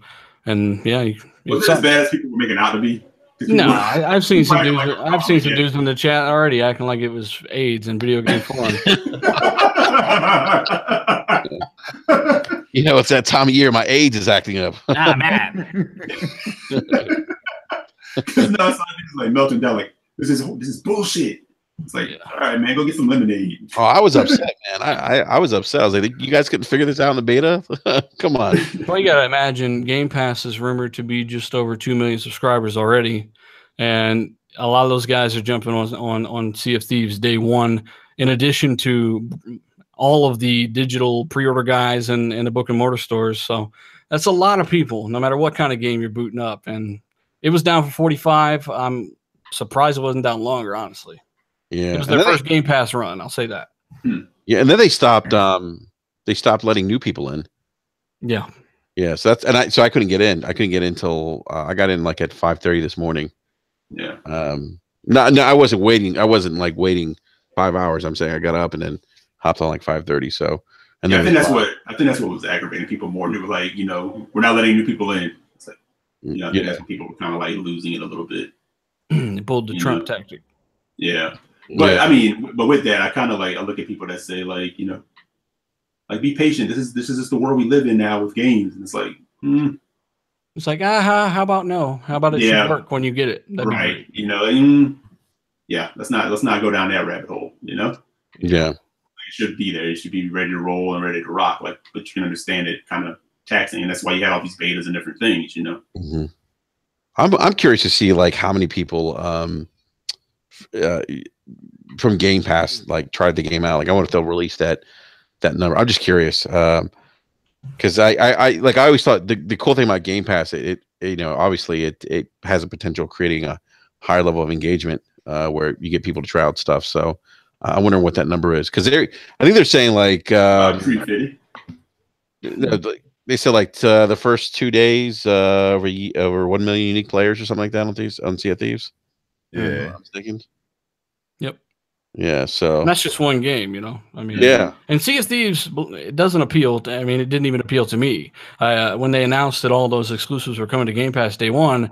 yeah, was it as bad as people were making out to be? No, I've seen some dudes. I've seen some dudes in the chat already acting like it was AIDS in video game form. It's that time of year my AIDS is acting up. Ah, man. It's like melting down. Like this is bullshit. It's like, all right, man, go get some lemonade. Oh, I was upset, man. I was upset. I was like, you guys couldn't figure this out in the beta? Come on. Well, you gotta imagine Game Pass is rumored to be just over 2 million subscribers already, and a lot of those guys are jumping on Sea of Thieves day one. In addition to all of the digital pre-order guys and the book and mortar stores, so that's a lot of people. No matter what kind of game you're booting up, and it was down for 45. I'm surprised it wasn't down longer, honestly. Yeah, it was their first Game Pass run. I'll say that. Yeah, and then they stopped. They stopped letting new people in. Yeah. Yeah. So I couldn't get in. I couldn't get in till I got in like at 5:30 this morning. Yeah. No, I wasn't waiting. I wasn't like waiting 5 hours. I'm saying I got up and then hopped on like 5:30. So, and then I think that's what was aggravating people more. They were like, we're not letting new people in. It's like, I think that's when people were kind of like losing it a little bit. They pulled the Trump tactic. Yeah. But I mean, but with that, I kind of I look at people that say like, like be patient. This is just the world we live in now with games, and it's like, it's like, how about no? How about it should work when you get it? That'd right. Let's not go down that rabbit hole. Yeah. It should be there. It should be ready to roll and ready to rock. But you can understand it kind of taxing, and that's why you had all these betas and different things. Mm-hmm. I'm curious to see like how many people from Game Pass like tried the game out. Like I wonder if they'll release that number. I'm just curious because I always thought the cool thing about Game Pass, it obviously it has a potential of creating a higher level of engagement where you get people to try out stuff. So I wonder what that number is because I think they're saying like 350. They said like the first 2 days over 1 million unique players or something like that on Sea of Thieves. Yeah, I'm thinking. Yep. Yeah, so and that's just one game, I mean, And Sea of Thieves, it doesn't appeal. It didn't even appeal to me. When they announced that all those exclusives were coming to Game Pass day one,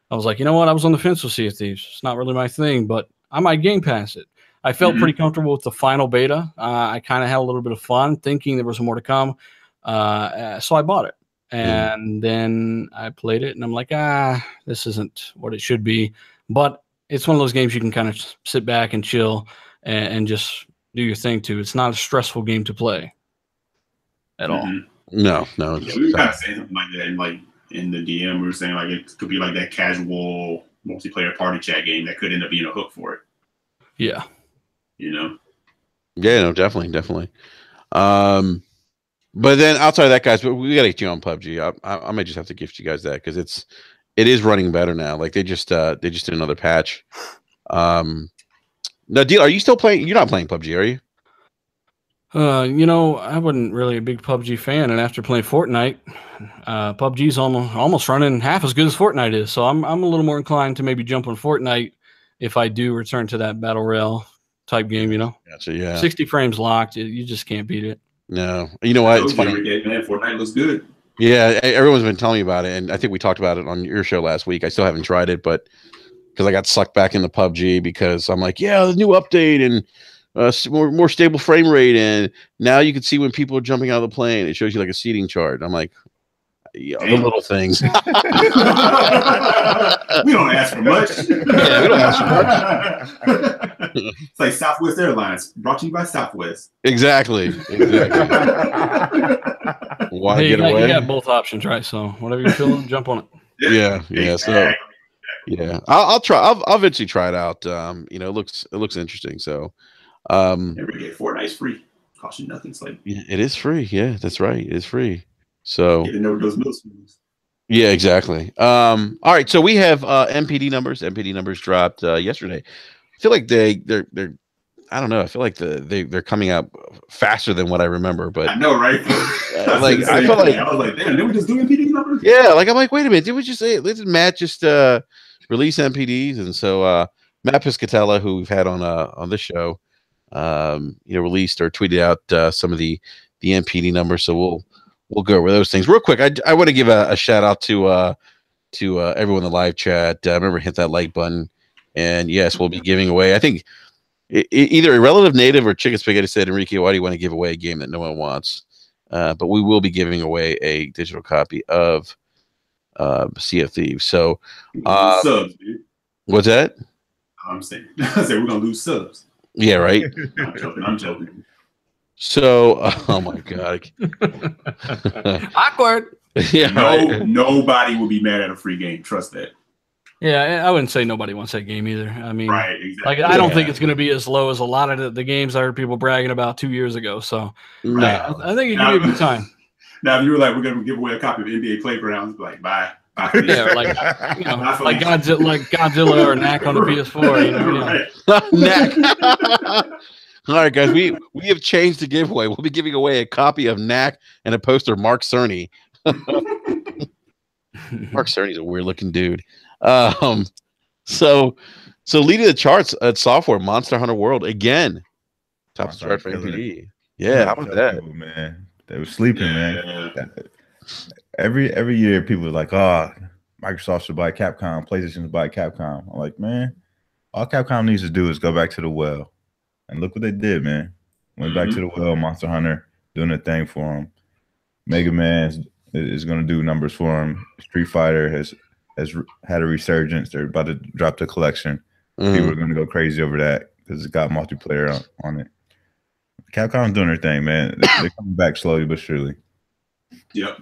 I was like, you know what? I was on the fence with Sea of Thieves. It's not really my thing, but I might Game Pass it. I felt pretty comfortable with the final beta. I kind of had a little bit of fun, thinking there was more to come. So I bought it, and then I played it, and I'm like, this isn't what it should be, but it's one of those games you can kind of sit back and chill and just do your thing too. It's not a stressful game to play at all. No. Yeah, we were kind of saying something like that, and like in the DM. We were saying like it could be like that casual multiplayer party chat game that could end up being a hook for it. Yeah. You know. Yeah, no, definitely. But then outside of that, guys, we got to get you on PUBG. I might just have to gift you guys that because it is running better now. Like they just did another patch. Now, Deal, are you still playing? You're not playing PUBG, are you? I wasn't really a big PUBG fan, and after playing Fortnite, PUBG's almost running half as good as Fortnite is. So I'm a little more inclined to maybe jump on Fortnite if I do return to that battle royale type game. Gotcha. Yeah, 60 frames locked, you just can't beat it. No, you know what? It's funny. Man, Fortnite looks good. Yeah, everyone's been telling me about it, and I think we talked about it on your show last week. I still haven't tried it, but because I got sucked back into PUBG because I'm like, yeah, the new update and more stable frame rate, and now you can see when people are jumping out of the plane. It shows you like a seating chart. I'm like, yeah, the little things. We don't ask for much. Yeah, we don't ask for much. It's like Southwest Airlines, brought to you by Southwest. Exactly. Why get away? You got both options, right? So whatever you're feeling, jump on it. Yeah. So yeah, I'll try. I'll eventually try it out. It looks interesting. So, every day Fortnite's free, cost you nothing. It's like it is free. Yeah, that's right. It is free. So get to know those middle schools. Yeah, exactly. All right, so we have NPD numbers. NPD numbers dropped yesterday. I feel like they're I don't know. I feel like they're coming out faster than what I remember. But I know, right? I feel like I was like, damn, did we just do NPD numbers? Yeah, like I'm like, wait a minute, did we just say? Did Matt just release NPDs? And so Matt Piscatella, who we've had on this show, released or tweeted out some of the NPD numbers. So we'll go over those things real quick. I want to give a shout out to everyone in the live chat. Remember, hit that like button, and yes, we'll be giving away. I think either a relative native or Chicken Spaghetti said, Enrique, why do you want to give away a game that no one wants? But we will be giving away a digital copy of Sea of Thieves. So subs, dude. What's that? I'm saying, I said we're gonna lose subs. Yeah, right. I'm joking. So, oh my god, awkward. Yeah, nobody will be mad at a free game. Trust that. Yeah, I wouldn't say nobody wants that game either. I mean, right, exactly. Like I don't think it's going to be as low as a lot of the games I heard people bragging about 2 years ago. So, right. I think it could be a good time. Now, if you were like, we're going to give away a copy of NBA Playgrounds, like, bye. Yeah, like like Godzilla or Knack on the PS4. Knack. All right, guys, we have changed the giveaway. We'll be giving away a copy of Knack and a poster of Mark Cerny. Mark Cerny's a weird looking dude. So leading the charts at software, Monster Hunter World again, top chart for NPD. Yeah, how about that, people, man? They were sleeping, man. Every year, people are like, "Oh, Microsoft should buy Capcom, PlayStation should buy Capcom." I'm like, man, all Capcom needs to do is go back to the well, and look what they did, man. Went back to the well. Monster Hunter doing a thing for them. Mega Man is going to do numbers for him. Street Fighter has had a resurgence. They're about to drop the collection. People are going to go crazy over that because it's got multiplayer on it. Capcom's doing their thing, man. They're coming back slowly but surely. Yep.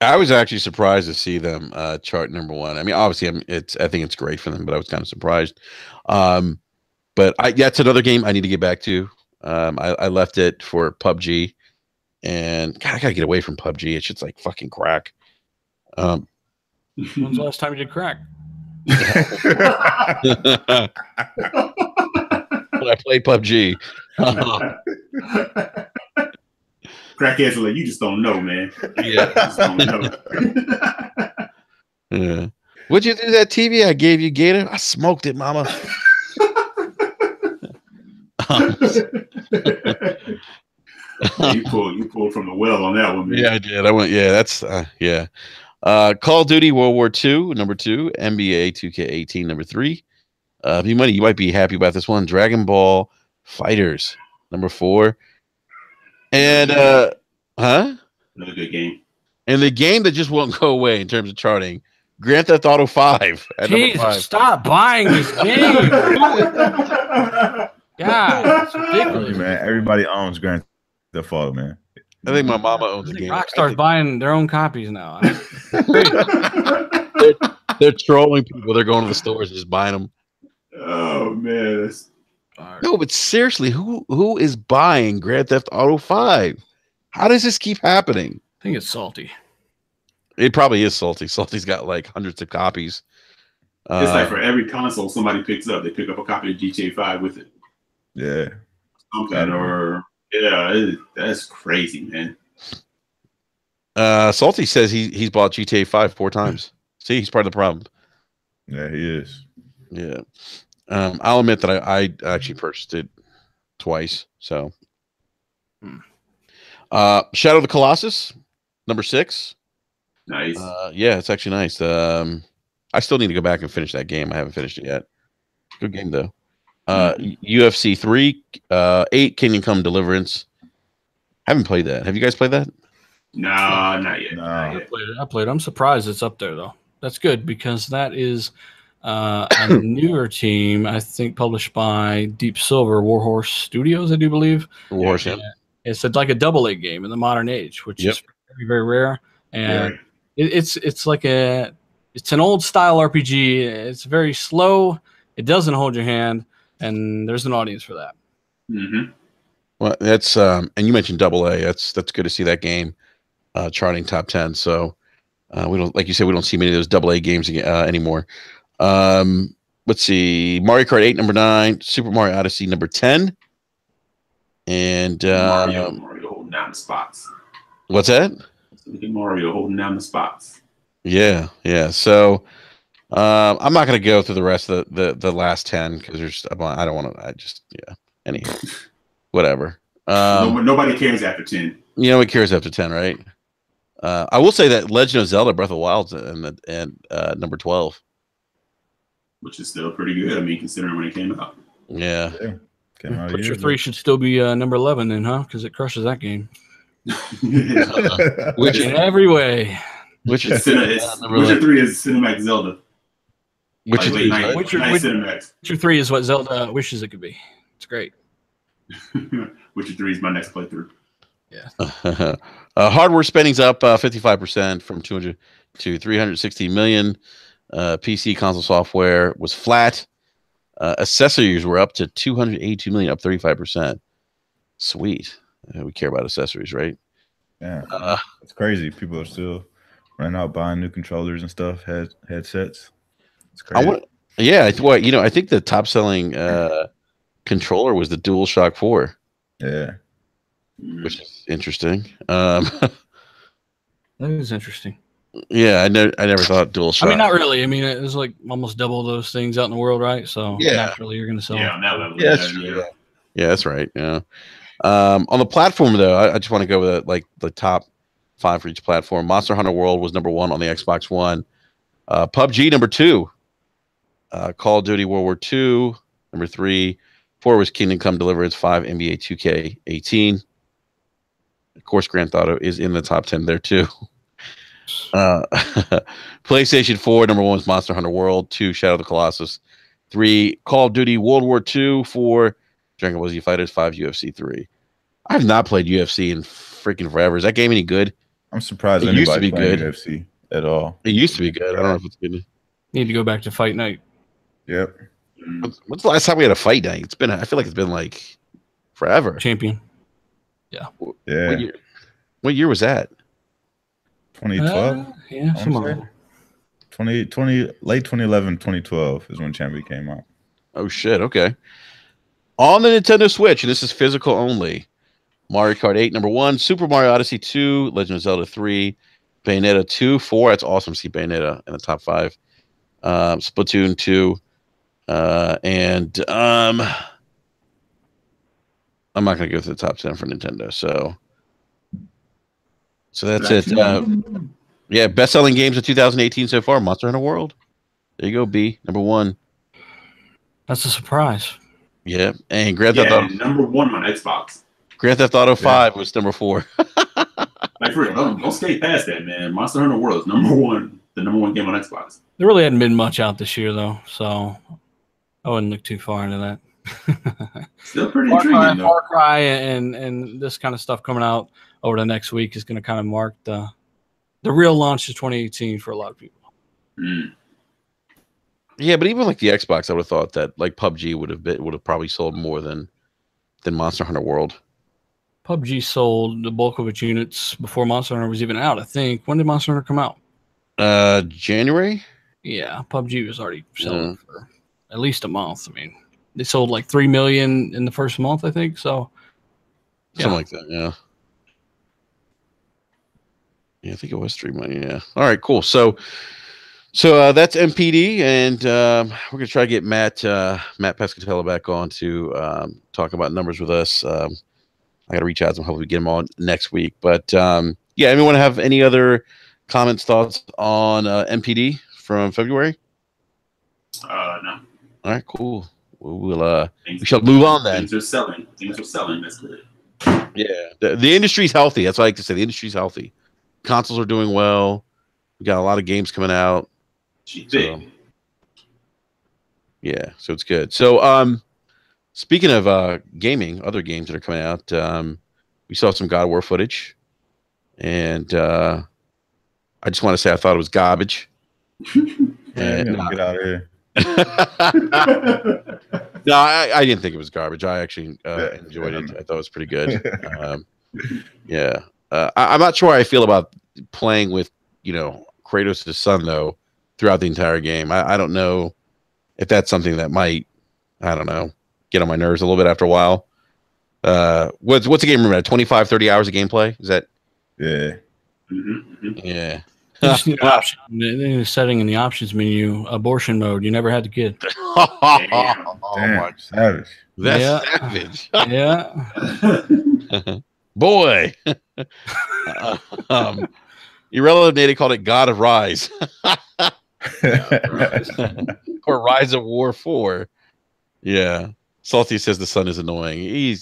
I was actually surprised to see them chart number one. I mean, obviously, I think it's great for them, but I was kind of surprised. But it's another game I need to get back to. I left it for PUBG, and God, I gotta get away from PUBG. It's just like fucking crack. When's the last time you did crack? When I played PUBG. Crackheads are like, you just don't know, man. Yeah. Just don't know. Yeah. What'd you do to that TV I gave you, Gator? I smoked it, mama. You pulled from the well on that one, man. Yeah, I did. I went, yeah, that's yeah. Call of Duty World War II, number 2, NBA 2K18, number 3. Money, you might be happy about this one. Dragon Ball Fighters, number 4. And another good game. And the game that just won't go away in terms of charting, Grand Theft Auto 5 at number 5. Stop buying this game. God, it's ridiculous. Man, everybody owns Grand Theft Auto, man. I think my mama owns I the think game. Rockstar's buying their own copies now. They're trolling people. They're going to the stores and just buying them. Oh man, No, but seriously, who is buying Grand Theft Auto 5? How does this keep happening? I think it's salty. It probably is salty. Salty's got like hundreds of copies. it's like for every console somebody picks up, they pick up a copy of GTA 5 with it. Yeah. Something that's crazy, man. Salty says he's bought GTA 5 4 times. See, he's part of the problem. Yeah, he is. Yeah. I'll admit that I actually purchased it twice. So, Shadow of the Colossus, number 6. Nice. Yeah, it's actually nice. I still need to go back and finish that game. I haven't finished it yet. Good game though. UFC 3, 8, Kingdom Come Deliverance. Haven't played that. Have you guys played that? Nah, not yet. Nah. I played it. I'm surprised it's up there though. That's good because that is a newer team, I think, published by Deep Silver Warhorse Studios, I do believe. Warhorse, yeah. It's like a AA game in the modern age, which is very, very rare. And it's like it's an old style RPG. It's very slow. It doesn't hold your hand, and there's an audience for that. Mm-hmm. Well, that's and you mentioned AA. That's good to see that game charting top 10. So we don't, like you said, we don't see many of those AA games anymore. Let's see, Mario Kart 8 number 9, Super Mario Odyssey number 10, and Mario holding down the spots. What's that? Look at Mario holding down the spots. Yeah. So I'm not going to go through the rest of the last 10 because I don't want to. Anyhow, whatever. Nobody cares after 10. Nobody cares after 10, right? I will say that Legend of Zelda: Breath of the Wild's and number 12, which is still pretty good. I mean, considering when it came out. Yeah. Witcher 3 should still be number 11 then, huh? Because it crushes that game. Which in every way. Witcher 3 is cinematic Zelda. Witcher 3 is what Zelda wishes it could be. It's great. Witcher 3 is my next playthrough. Yeah. Hardware spending's up 55% from 200 to 360 million. PC console software was flat. Accessories were up to 282 million, up 35%. Sweet. We care about accessories, right? Yeah. It's crazy. People are still running out buying new controllers and stuff, headsets. It's crazy. I think the top selling controller was the DualShock 4. Yeah. Which is interesting. That is interesting. Yeah, I never thought DualShock. I mean, not really. I mean, it's like almost double those things out in the world, right? So naturally, you're going to sell. Yeah, on that level. Yeah, that's true. Yeah, that's right. Yeah. On the platform, though, I just want to go with like the top 5 for each platform. Monster Hunter World was number 1 on the Xbox One. PUBG number 2. Call of Duty World War II number 3. 4 was Kingdom Come Deliverance. 5 NBA 2K18. Of course, Grand Theft Auto is in the top 10 there too. PlayStation 4 number 1 was Monster Hunter World. 2 Shadow of the Colossus. 3 Call of Duty World War II. 4 Dragon Ball Z Fighters. 5 UFC 3. I have not played UFC in freaking forever. Is that game any good? I'm surprised it used to be playing good. UFC at all. It used to be good. I don't know if it's good. Need to go back to Fight Night. Yep. When's the last time we had a fight night? I feel like it's been like forever. Champion. Yeah. What year was that? 2012. Yeah, somewhere. 2020, late 2011, 2012 is when Champion came out. Oh shit! Okay. On the Nintendo Switch, and this is physical only. Mario Kart 8 number 1, Super Mario Odyssey 2, Legend of Zelda 3, Bayonetta 2, 4. That's awesome to see Bayonetta in the top 5. Splatoon 2, and I'm not going to go through the top 10 for Nintendo. So that's it. Yeah, best-selling games of 2018 so far: Monster Hunter World. There you go, B number 1. That's a surprise. Yeah, and Grand Theft Auto number 1 on Xbox. Grand Theft Auto 5 was number 4. Like for real, don't skate past that, man. Monster Hunter World is number 1, the number 1 game on Xbox. There really hadn't been much out this year, though, so I wouldn't look too far into that. Still pretty intriguing, though. Far Cry and this kind of stuff coming out over the next week is going to kind of mark the real launch of 2018 for a lot of people. Mm. Yeah, but even like the Xbox, I would have thought that like PUBG would have probably sold more than Monster Hunter World. PUBG sold the bulk of its units before Monster Hunter was even out, I think. When did Monster Hunter come out? January? Yeah, PUBG was already selling for at least a month. I mean, they sold like 3 million in the first month, I think. So, something like that, yeah. Yeah, I think it was 3 million, yeah. All right, cool. So that's NPD, and we're going to try to get Matt Pescatella back on to talk about numbers with us. I got to reach out to him. Hopefully, get him on next week. But yeah, anyone have any other comments, thoughts on NPD from February? No. All right, cool. We shall move on then. Things are selling. That's good. Yeah, the industry's healthy. That's what I like to say. The industry's healthy. Consoles are doing well. We got a lot of games coming out. So, yeah, so it's good. So, speaking of gaming, other games that are coming out, we saw some God of War footage, and I just want to say I thought it was garbage. Man, get out of here. No, I didn't think it was garbage. I actually enjoyed it. I thought it was pretty good. Yeah, I'm not sure how I feel about playing with Kratos' son though throughout the entire game. I don't know if that's something that might, I don't know, get on my nerves a little bit after a while. What's the game room at? 25, 30 hours of gameplay? Is that? Yeah. Yeah. Just need an option. In the setting in the options menu, abortion mode. You never had the kid. Oh my, savage. That's savage. Yeah. Boy. Irrelevant Nady called it God of Rise. Or Rise of War 4. Yeah. Salty says the son is annoying.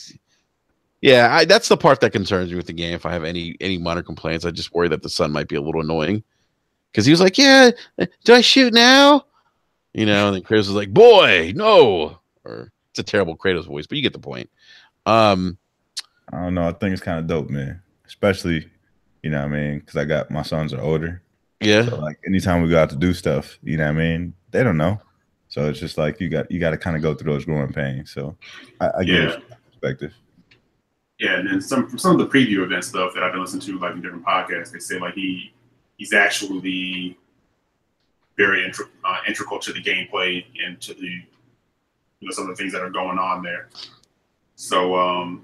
That's the part that concerns me with the game. If I have any minor complaints, I just worry that the son might be a little annoying. Because he was like, yeah, do I shoot now? And then Kratos was like, boy, no. Or it's a terrible Kratos voice, but you get the point. I don't know. I think it's kind of dope, man. Especially, what I mean? Because my sons are older. Yeah. So like anytime we go out to do stuff, what I mean? They don't know. So it's just like you got to kind of go through those growing pains. So I get his perspective. Yeah, and then some of the preview event stuff that I've been listening to, like in different podcasts, they say like he's actually very integral to the gameplay and to the some of the things that are going on there. So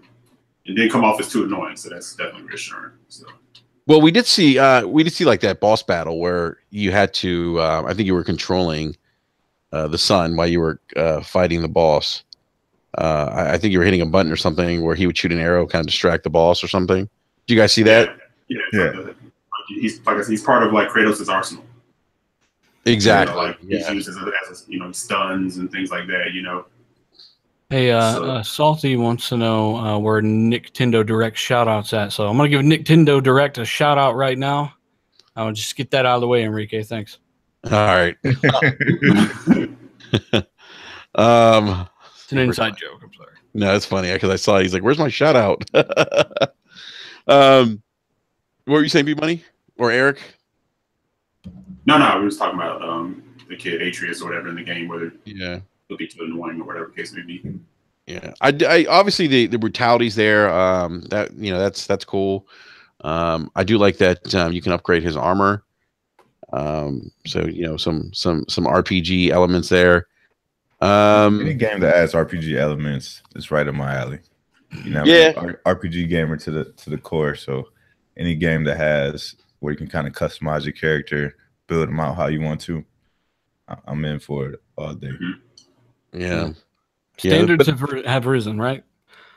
it didn't come off as too annoying. So that's definitely reassuring. So. Well, we did see like that boss battle where you had to. I think you were controlling the sun while you were fighting the boss. I think you were hitting a button or something where he would shoot an arrow, kind of distract the boss or something. Did you guys see that? Yeah. He's part of like Kratos' arsenal. Exactly. He's used as stuns and things like that. Hey, Salty wants to know where Nintendo Direct shout-outs at. So I'm going to give Nintendo Direct a shout-out right now. I'll just get that out of the way, Enrique. Thanks. All right. It's an inside joke. I'm sorry. No, it's funny because I saw he's like, "Where's my shout-out?" What were you saying, B-Money or Eric? No, we was talking about the kid Atreus or whatever in the game, whether it'll be too annoying or whatever the case may be. Yeah, I obviously the brutality's there. That's cool. I do like that you can upgrade his armor. So some RPG elements there. Any game that adds RPG elements is right up my alley. RPG gamer to the core. So any game that has where you can kind of customize your character, build them out how you want to, I'm in for it all day. Yeah. Standards have risen, right?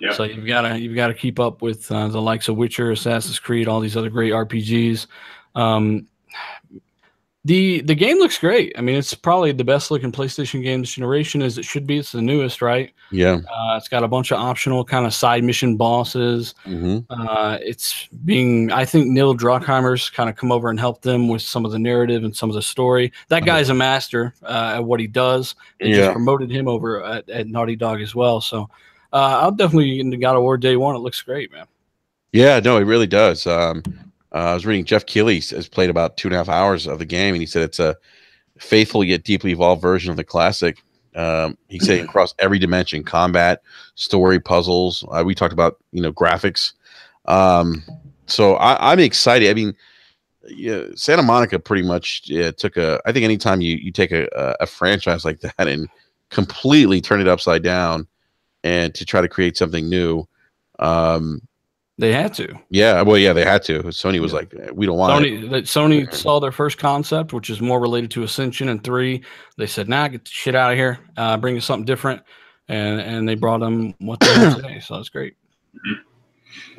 Yeah. So you've got to keep up with the likes of Witcher, Assassin's Creed, all these other great RPGs. The game looks great. I mean, it's probably the best looking PlayStation game this generation, as it should be. It's the newest, right? Yeah. It's got a bunch of optional kind of side mission bosses. It's being, I think Neil Druckheimer's kind of come over and helped them with some of the narrative and some of the story. That guy's a master at what he does. They just promoted him over at Naughty Dog as well. So I'll definitely in the God of War day one. It looks great, man. Yeah, no, it really does. I was reading Jeff Keighley has played about 2.5 hours of the game, and he said it's a faithful yet deeply evolved version of the classic. He said across every dimension: combat, story, puzzles. We talked about graphics. So I'm excited. I mean, Santa Monica pretty much took a. I think anytime you take a franchise like that and completely turn it upside down, and to try to create something new. They had to. Yeah, well, yeah, they had to. Sony was like, we don't want it. Sony saw their first concept, which is more related to Ascension and 3. They said, nah, get the shit out of here. Bring us something different. And they brought them what they have today. So that's great.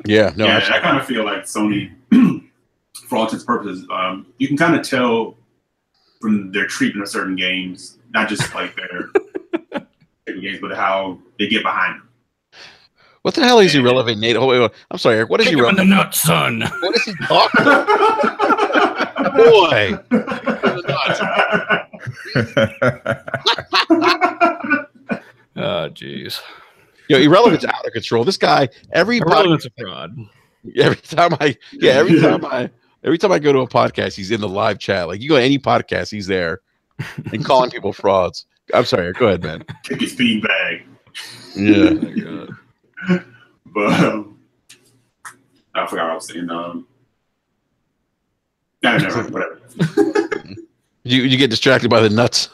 Yeah, no, yeah, I kind of feel like Sony, for all intents and purposes, you can kind of tell from their treatment of certain games, not just like their games, but how they get behind them. What the hell is irrelevant, Nate? Oh, wait. I'm sorry, Eric. What is irrelevant? In the nuts, son. What is he talking about? Boy. Oh, jeez. Irrelevant's out of control. This guy, Irrelevant's a fraud. Every time I go to a podcast, he's in the live chat. Like you go to any podcast, he's there and calling people frauds. I'm sorry, Eric. Go ahead, man. Take his bean bag. Yeah. Oh, my God. But I forgot what I was saying. No, never mind, whatever. you get distracted by the nuts.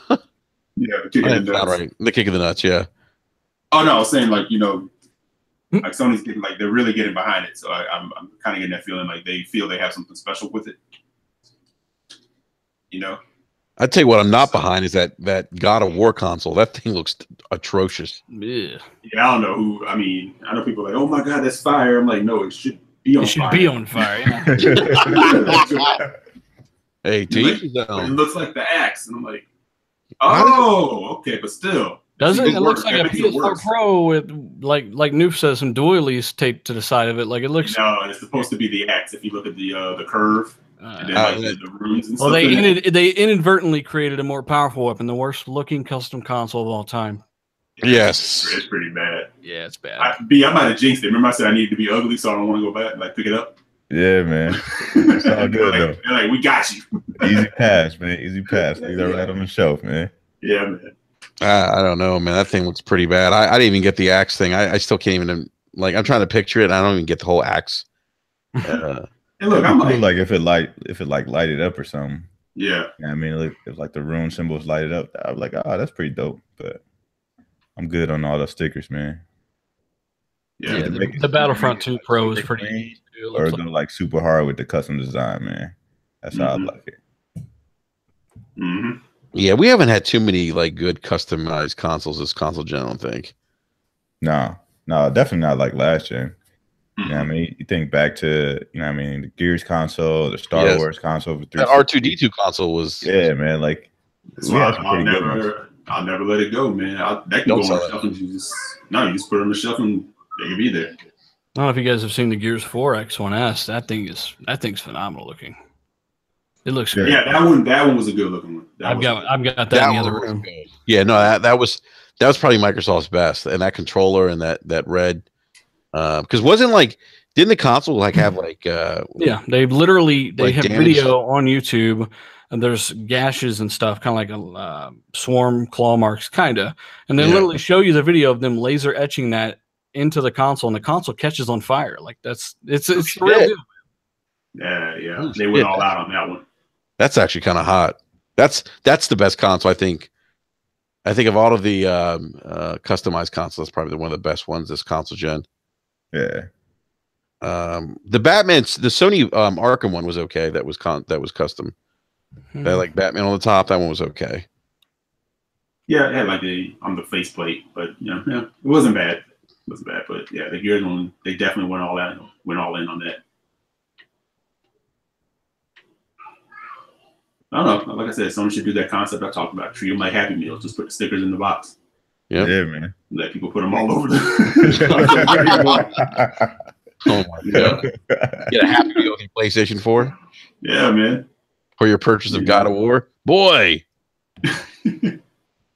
Yeah, the kick of the nuts. Right. The kick of the nuts, yeah. Oh no, I was saying like like Sony's getting like they're really getting behind it. So I'm kind of getting that feeling like they feel they have something special with it. I'd tell you what I'm not behind is that God of War console. That thing looks atrocious. Yeah. Yeah, I don't know who. I mean, I know people are like, oh my God, that's fire. I'm like, no, it should be on fire. It should be on fire. Yeah. Hey, Thieves. It looks like the axe, and I'm like, oh, okay, but still. Doesn't it? It looks like a PS4 Pro with like Noof says some doilies taped to the side of it. Like it looks. No, it's supposed to be the axe. If you look at the curve. And then, the runes and well, they inadvertently created a more powerful weapon, the worst looking custom console of all time. Yes, it's pretty bad. Yeah, it's bad. I might have jinxed it. Remember, I said I needed to be ugly, so I don't want to go back and pick it up. Yeah, man. It's all good though. They're like, we got you. Easy pass, man. Easy pass. Leave that right on the shelf, man. Yeah, man. I don't know, man. That thing looks pretty bad. I didn't even get the axe thing. I still can't even I'm trying to picture it. And I don't even get the whole axe. And look, I'm like if it lighted up or something. Yeah. I mean, if like the rune symbols lighted up, I was like, oh, that's pretty dope. But I'm good on all the stickers, man. Yeah, the Battlefront 2 Pro is pretty easy. Or go like super hard with the custom design, man. That's how I like it. Mm-hmm. Yeah, we haven't had too many like good customized consoles this console gen, I don't think. No, definitely not like last gen. You know what I mean? You think back to, the Gears console, the Star Wars console. That R2-D2 console was... Yeah, man. Like, I'll never let it go, man. That can go on the shelf and you just put it on the shelf and they can be there. I don't know if you guys have seen the Gears 4 X1S. That thing's phenomenal looking. It looks great. Yeah, that one was a good looking one. I've got that in the other room. Yeah, no, that was probably Microsoft's best, and that controller and that red. Because didn't the console have yeah, they have damage? Video on YouTube and there's gashes and stuff, kind of like a swarm claw marks, kind of, and they literally show you the video of them laser etching that into the console, and the console catches on fire. Like it's real deal. Yeah, they went all out on that one. That's actually kind of hot. That's the best console, I think. I think of all of the customized consoles, probably one of the best ones this console gen. Yeah. The Sony Arkham one was okay. That was custom. That like Batman on the top. That one was okay. Yeah, it had on the faceplate, but yeah, it wasn't bad. It wasn't bad, but yeah, the Gears one, they definitely went all in on that. I don't know. Like I said, someone should do that concept I talked about. Treat them like Happy Meals. Just put the stickers in the box. Yep. Yeah, man. Let people put them all over the. Oh my god! Get a Happy Meal with your PlayStation 4. Yeah, man. For your purchase of God of War, boy.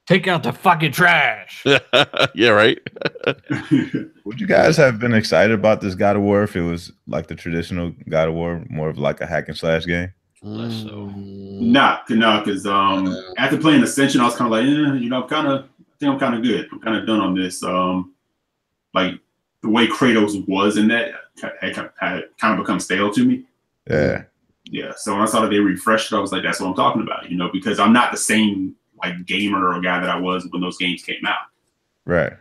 Take out the fucking trash. Yeah, right. Would you guys have been excited about this God of War if it was like the traditional God of War, more of like a hack and slash game? Less so. No, because after playing Ascension, I was kind of like, I think I'm kind of good. I'm kind of done on this. Like the way Kratos was in that had kind of become stale to me. Yeah. Yeah. So when I saw that they refreshed it, I was like, that's what I'm talking about, because I'm not the same like gamer or guy that I was when those games came out. Right.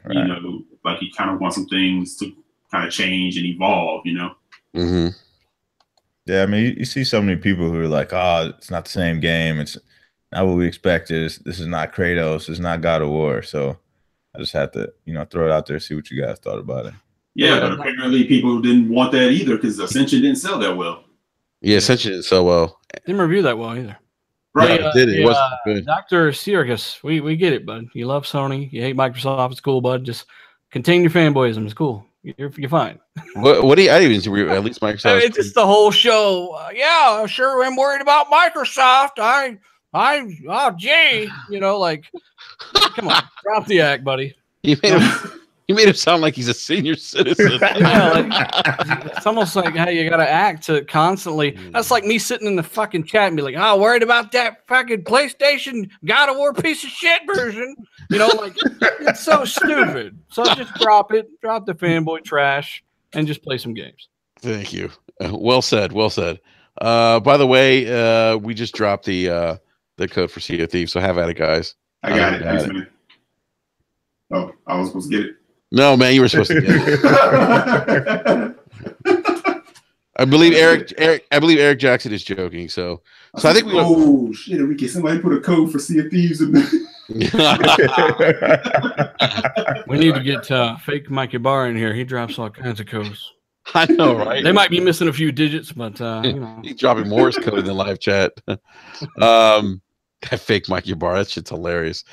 Like you kind of want some things to kind of change and evolve, Mm-hmm. Yeah, I mean, you see so many people who are like, "Oh, it's not the same game. It's not what we expected. This is not Kratos. It's not God of War." So I just had to, throw it out there, see what you guys thought about it. Yeah, but apparently people didn't want that either because Ascension didn't sell that well. Yeah, Ascension didn't sell well. Didn't review that well either. Right. It did. It wasn't good. Dr. Sirius, we get it, bud. You love Sony. You hate Microsoft. It's cool, bud. Just contain your fanboyism. It's cool. You're fine. What do you? I didn't even see at least Microsoft. I mean, it's just the whole show. Yeah, sure. I'm worried about Microsoft. Oh, gee, like, come on, drop the act, buddy. You made him sound like he's a senior citizen. Yeah, it's almost like how you got to act to constantly. That's like me sitting in the fucking chat and be like, "Oh, worried about that fucking PlayStation God of War piece of shit version." Like it's so stupid. So just drop it, drop the fanboy trash, and just play some games. Thank you. Well said. Well said. By the way, we just dropped the code for Sea of Thieves, so have at it, guys. I got it. Thanks, man. Oh, I was supposed to get it. No, man, you were supposed to get it. I believe Eric Jackson is joking. So I think we. Oh shit! We get somebody put a code for Sea of Thieves in there. We need to get fake Mikey Barr in here. He drops all kinds of codes. I know, right? They might be missing a few digits, but he's dropping Morse code in the live chat. That fake Mikey Barr, that shit's hilarious.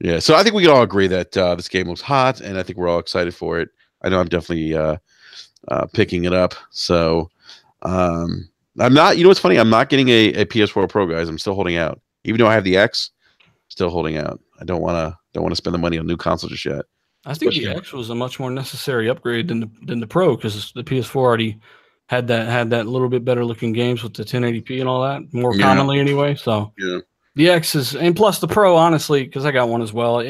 Yeah. So I think we can all agree that this game looks hot, and I think we're all excited for it. I know I'm definitely picking it up. So I'm not. You know what's funny? I'm not getting a PS4 Pro, guys. I'm still holding out, even though I have the X. Still holding out. I don't want to spend the money on new consoles just yet. I think the X was a much more necessary upgrade than the Pro because the PS4 already had that little bit better looking games with the 1080p and all that more commonly anyway. So the X is, and plus the Pro, honestly, because I got one as well.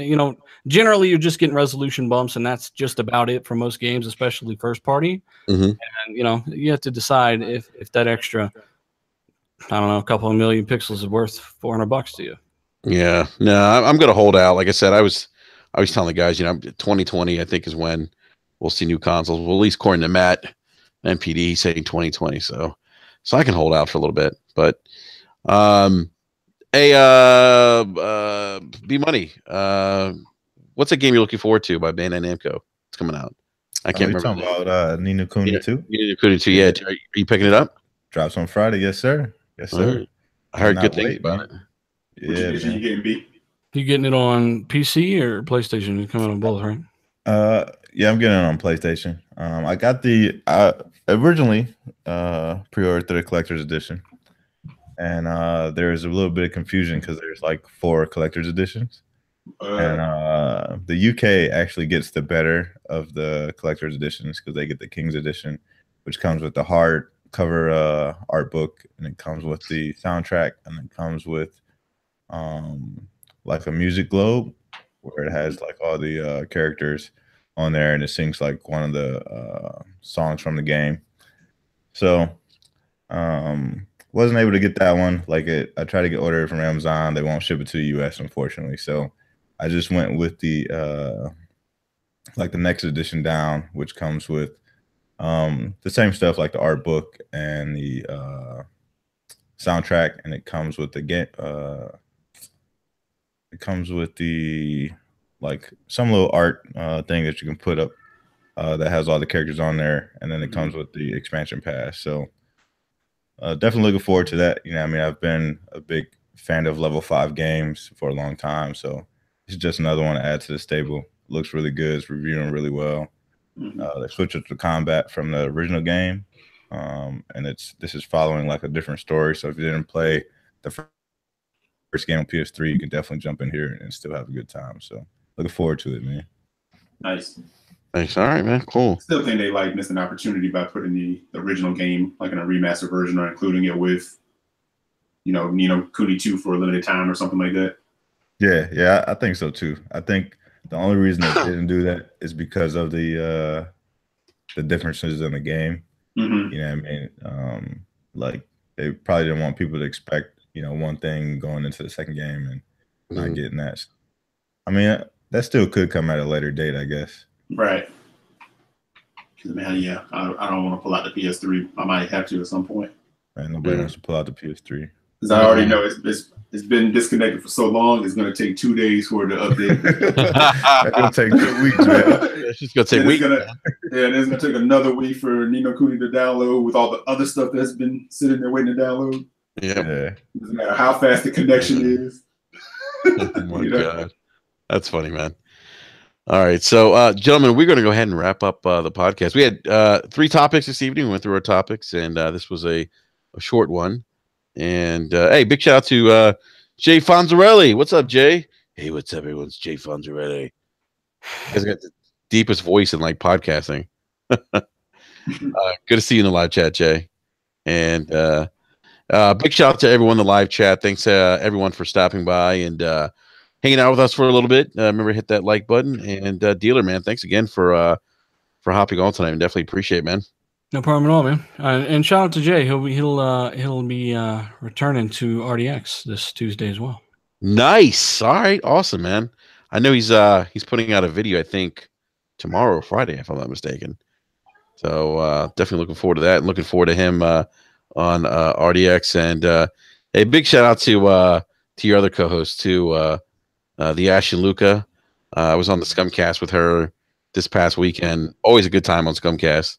Generally you're just getting resolution bumps, and that's just about it for most games, especially first party. Mm-hmm. And you have to decide if that extra, I don't know, a couple of million pixels is worth $400 to you. Yeah, no, I'm gonna hold out. Like I said, I was telling the guys, 2020, I think, is when we'll see new consoles. Well, at least according to Matt, NPD, he's saying 2020. So I can hold out for a little bit. But B Money, what's a game you're looking forward to by Bandai Namco? It's coming out. I can't remember. Talking about Ni no Kuni 2? Ni no Kuni 2, yeah. Are you picking it up? Drops on Friday, yes sir. Yes sir. I heard good things about it. Yeah, you getting beat? You getting it on PC or PlayStation? You're coming on both, right? Yeah, I'm getting it on PlayStation. I got originally pre-ordered the collector's edition, and there's a little bit of confusion because there's like 4 collector's editions, and the UK actually gets the better of the collector's editions because they get the King's edition, which comes with the hardcover art book, and it comes with the soundtrack, and it comes with like a music globe where it has like all the characters on there, and it sings like one of the songs from the game. So wasn't able to get that one. I tried to get ordered from Amazon. They won't ship it to the US, unfortunately. So I just went with the like the next edition down, which comes with the same stuff like the art book and the soundtrack, and it comes with the game. It comes with the like some little art thing that you can put up that has all the characters on there, and then it comes with the expansion pass. So definitely looking forward to that. You know, I mean, I've been a big fan of level 5 games for a long time, so it's just another one to add to the stable. Looks really good. It's reviewing really well. They switched up the combat from the original game, and this is following like a different story. So if you didn't play the first game on PS3, you can definitely jump in here and still have a good time. So looking forward to it, man. Nice. Thanks. All right, man. Cool. Still think they like missed an opportunity by putting the original game like in a remastered version or including it with, Nino Kuni 2 for a limited time or something like that. Yeah, I think so too. I think the only reason they didn't do that is because of the differences in the game. Mm-hmm. You know what I mean? Like they probably didn't want people to expect, one thing going into the second game and not getting that. I mean, that still could come at a later date, I guess. Right. Man, yeah, I don't want to pull out the PS3. I might have to at some point. Man, nobody wants to pull out the PS3. Because I already know it's been disconnected for so long. It's going to take 2 days for it to update. It's going to take 2 weeks, man. It's just going to take weeks. And it's going to take another week for Nino Kuni to download with all the other stuff that's been sitting there waiting to download. Yeah. Doesn't matter how fast the connection is. Oh my God. That's funny, man. All right. So, gentlemen, we're going to go ahead and wrap up the podcast. We had 3 topics this evening. We went through our topics, and this was a short one. And, hey, big shout out to Jay Fonzarelli. What's up, Jay? Hey, what's up, everyone? It's Jay Fonzarelli. He's got the deepest voice in, like, podcasting. Good to see you in the live chat, Jay. And big shout out to everyone in the live chat. Thanks, everyone, for stopping by and hanging out with us for a little bit. Remember, hit that like button. And Dealer, man, thanks again for hopping on tonight. I definitely appreciate it, man. No problem at all, man. And shout out to Jay. He'll be returning to RDX this Tuesday as well. Nice. All right. Awesome, man. I know he's putting out a video, I think, tomorrow or Friday, if I'm not mistaken. So definitely looking forward to that, and looking forward to him on RDX. And a big shout out to your other co-hosts too, the Ash and Luca. I was on the Scumcast with her this past weekend. Always a good time on Scumcast.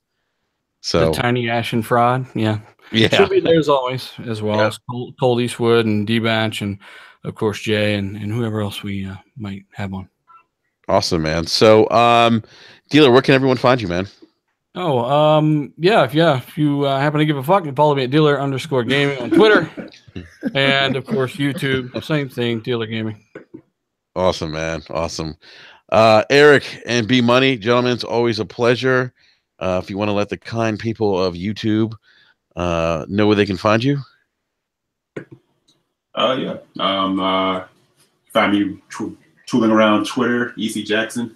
So the Tiny Ash and Fraud, yeah. She'll be there as always, as well as Cold Eastwood and D-Batch, and of course Jay and whoever else we might have on. Awesome, man. So, Dealer, where can everyone find you, man? Oh, if you happen to give a fuck, you follow me at Dealer_Gaming on Twitter, and of course YouTube, same thing, Dealer Gaming. Awesome, man. Awesome. Eric and B Money, gentlemen, it's always a pleasure. If you want to let the kind people of YouTube know where they can find you. Find me tooling around Twitter, EC Jackson,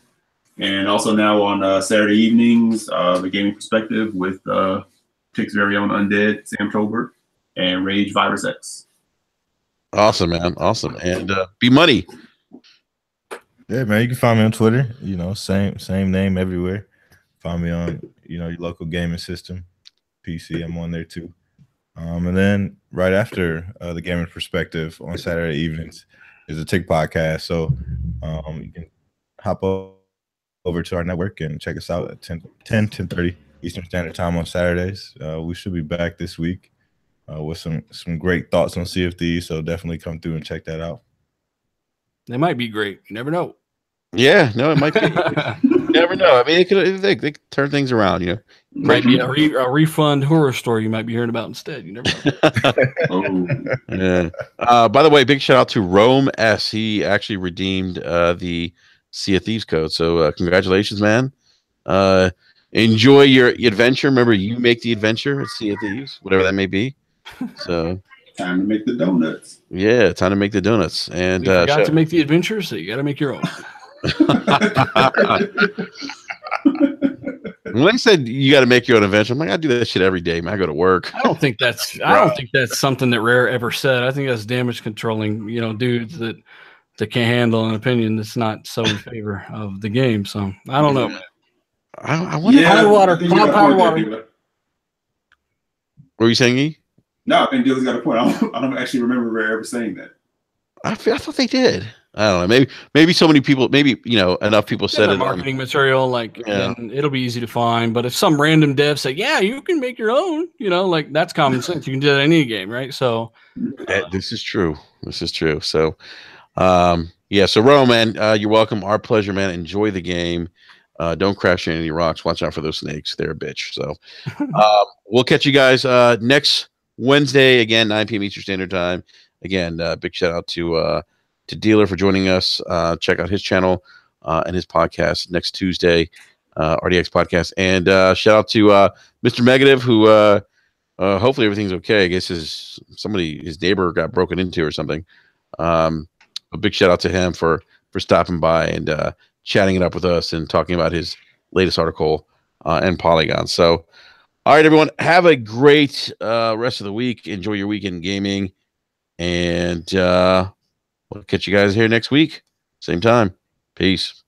and also now on Saturday evenings, the Gaming Perspective with Pick's very own Undead, Sam Tolbert, and Rage Virus X. Awesome, man. Awesome. And B Money. Yeah, man, you can find me on Twitter, same name everywhere. Find me on, your local gaming system, PC. I'm on there too. And then right after the Gaming Perspective on Saturday evenings is a Tick podcast. So you can hop over to our network and check us out at 10:30 Eastern Standard Time on Saturdays. We should be back this week with some great thoughts on Sea of Thieves. So definitely come through and check that out. They might be great. You never know. Yeah, no, it might be. You never know. I mean, they could turn things around, Might be a refund horror story you might be hearing about instead. You never know. Yeah. By the way, big shout out to Rome S. He actually redeemed the Sea of Thieves code. So congratulations, man. Enjoy your adventure. Remember, you make the adventure at Sea of Thieves, whatever that may be. So time to make the donuts. Yeah, time to make the donuts. And you got to make the adventure, so you got to make your own. When I said you got to make your own adventure, I'm like, I do that shit every day, man. I go to work. I don't think that's something that Rare ever said. I think that's damage controlling, dudes that can't handle an opinion that's not so in favor of the game. So I don't know. I wonder. Power water. Power water. What were you saying, E? No, I think Dylan's got a point. I don't actually remember Rare ever saying that. I thought they did. I don't know. Maybe so many people. Maybe enough people said it. Marketing material, then it'll be easy to find. But if some random dev say, "Yeah, you can make your own," that's common sense. You can do that in any game, right? So this is true. This is true. So, yeah. So, Ro, man, you're welcome. Our pleasure, man. Enjoy the game. Don't crash into any rocks. Watch out for those snakes. They're a bitch. So, we'll catch you guys next Wednesday again, 9 p.m. Eastern Standard Time. Again, big shout out to Dealer for joining us. Check out his channel and his podcast next Tuesday, RDX podcast. And shout out to Mr. Megative, who hopefully everything's okay. I guess his neighbor got broken into or something. A big shout out to him for stopping by and chatting it up with us and talking about his latest article and Polygon. So, all right, everyone, have a great rest of the week. Enjoy your weekend gaming, and we'll catch you guys here next week, same time. Peace.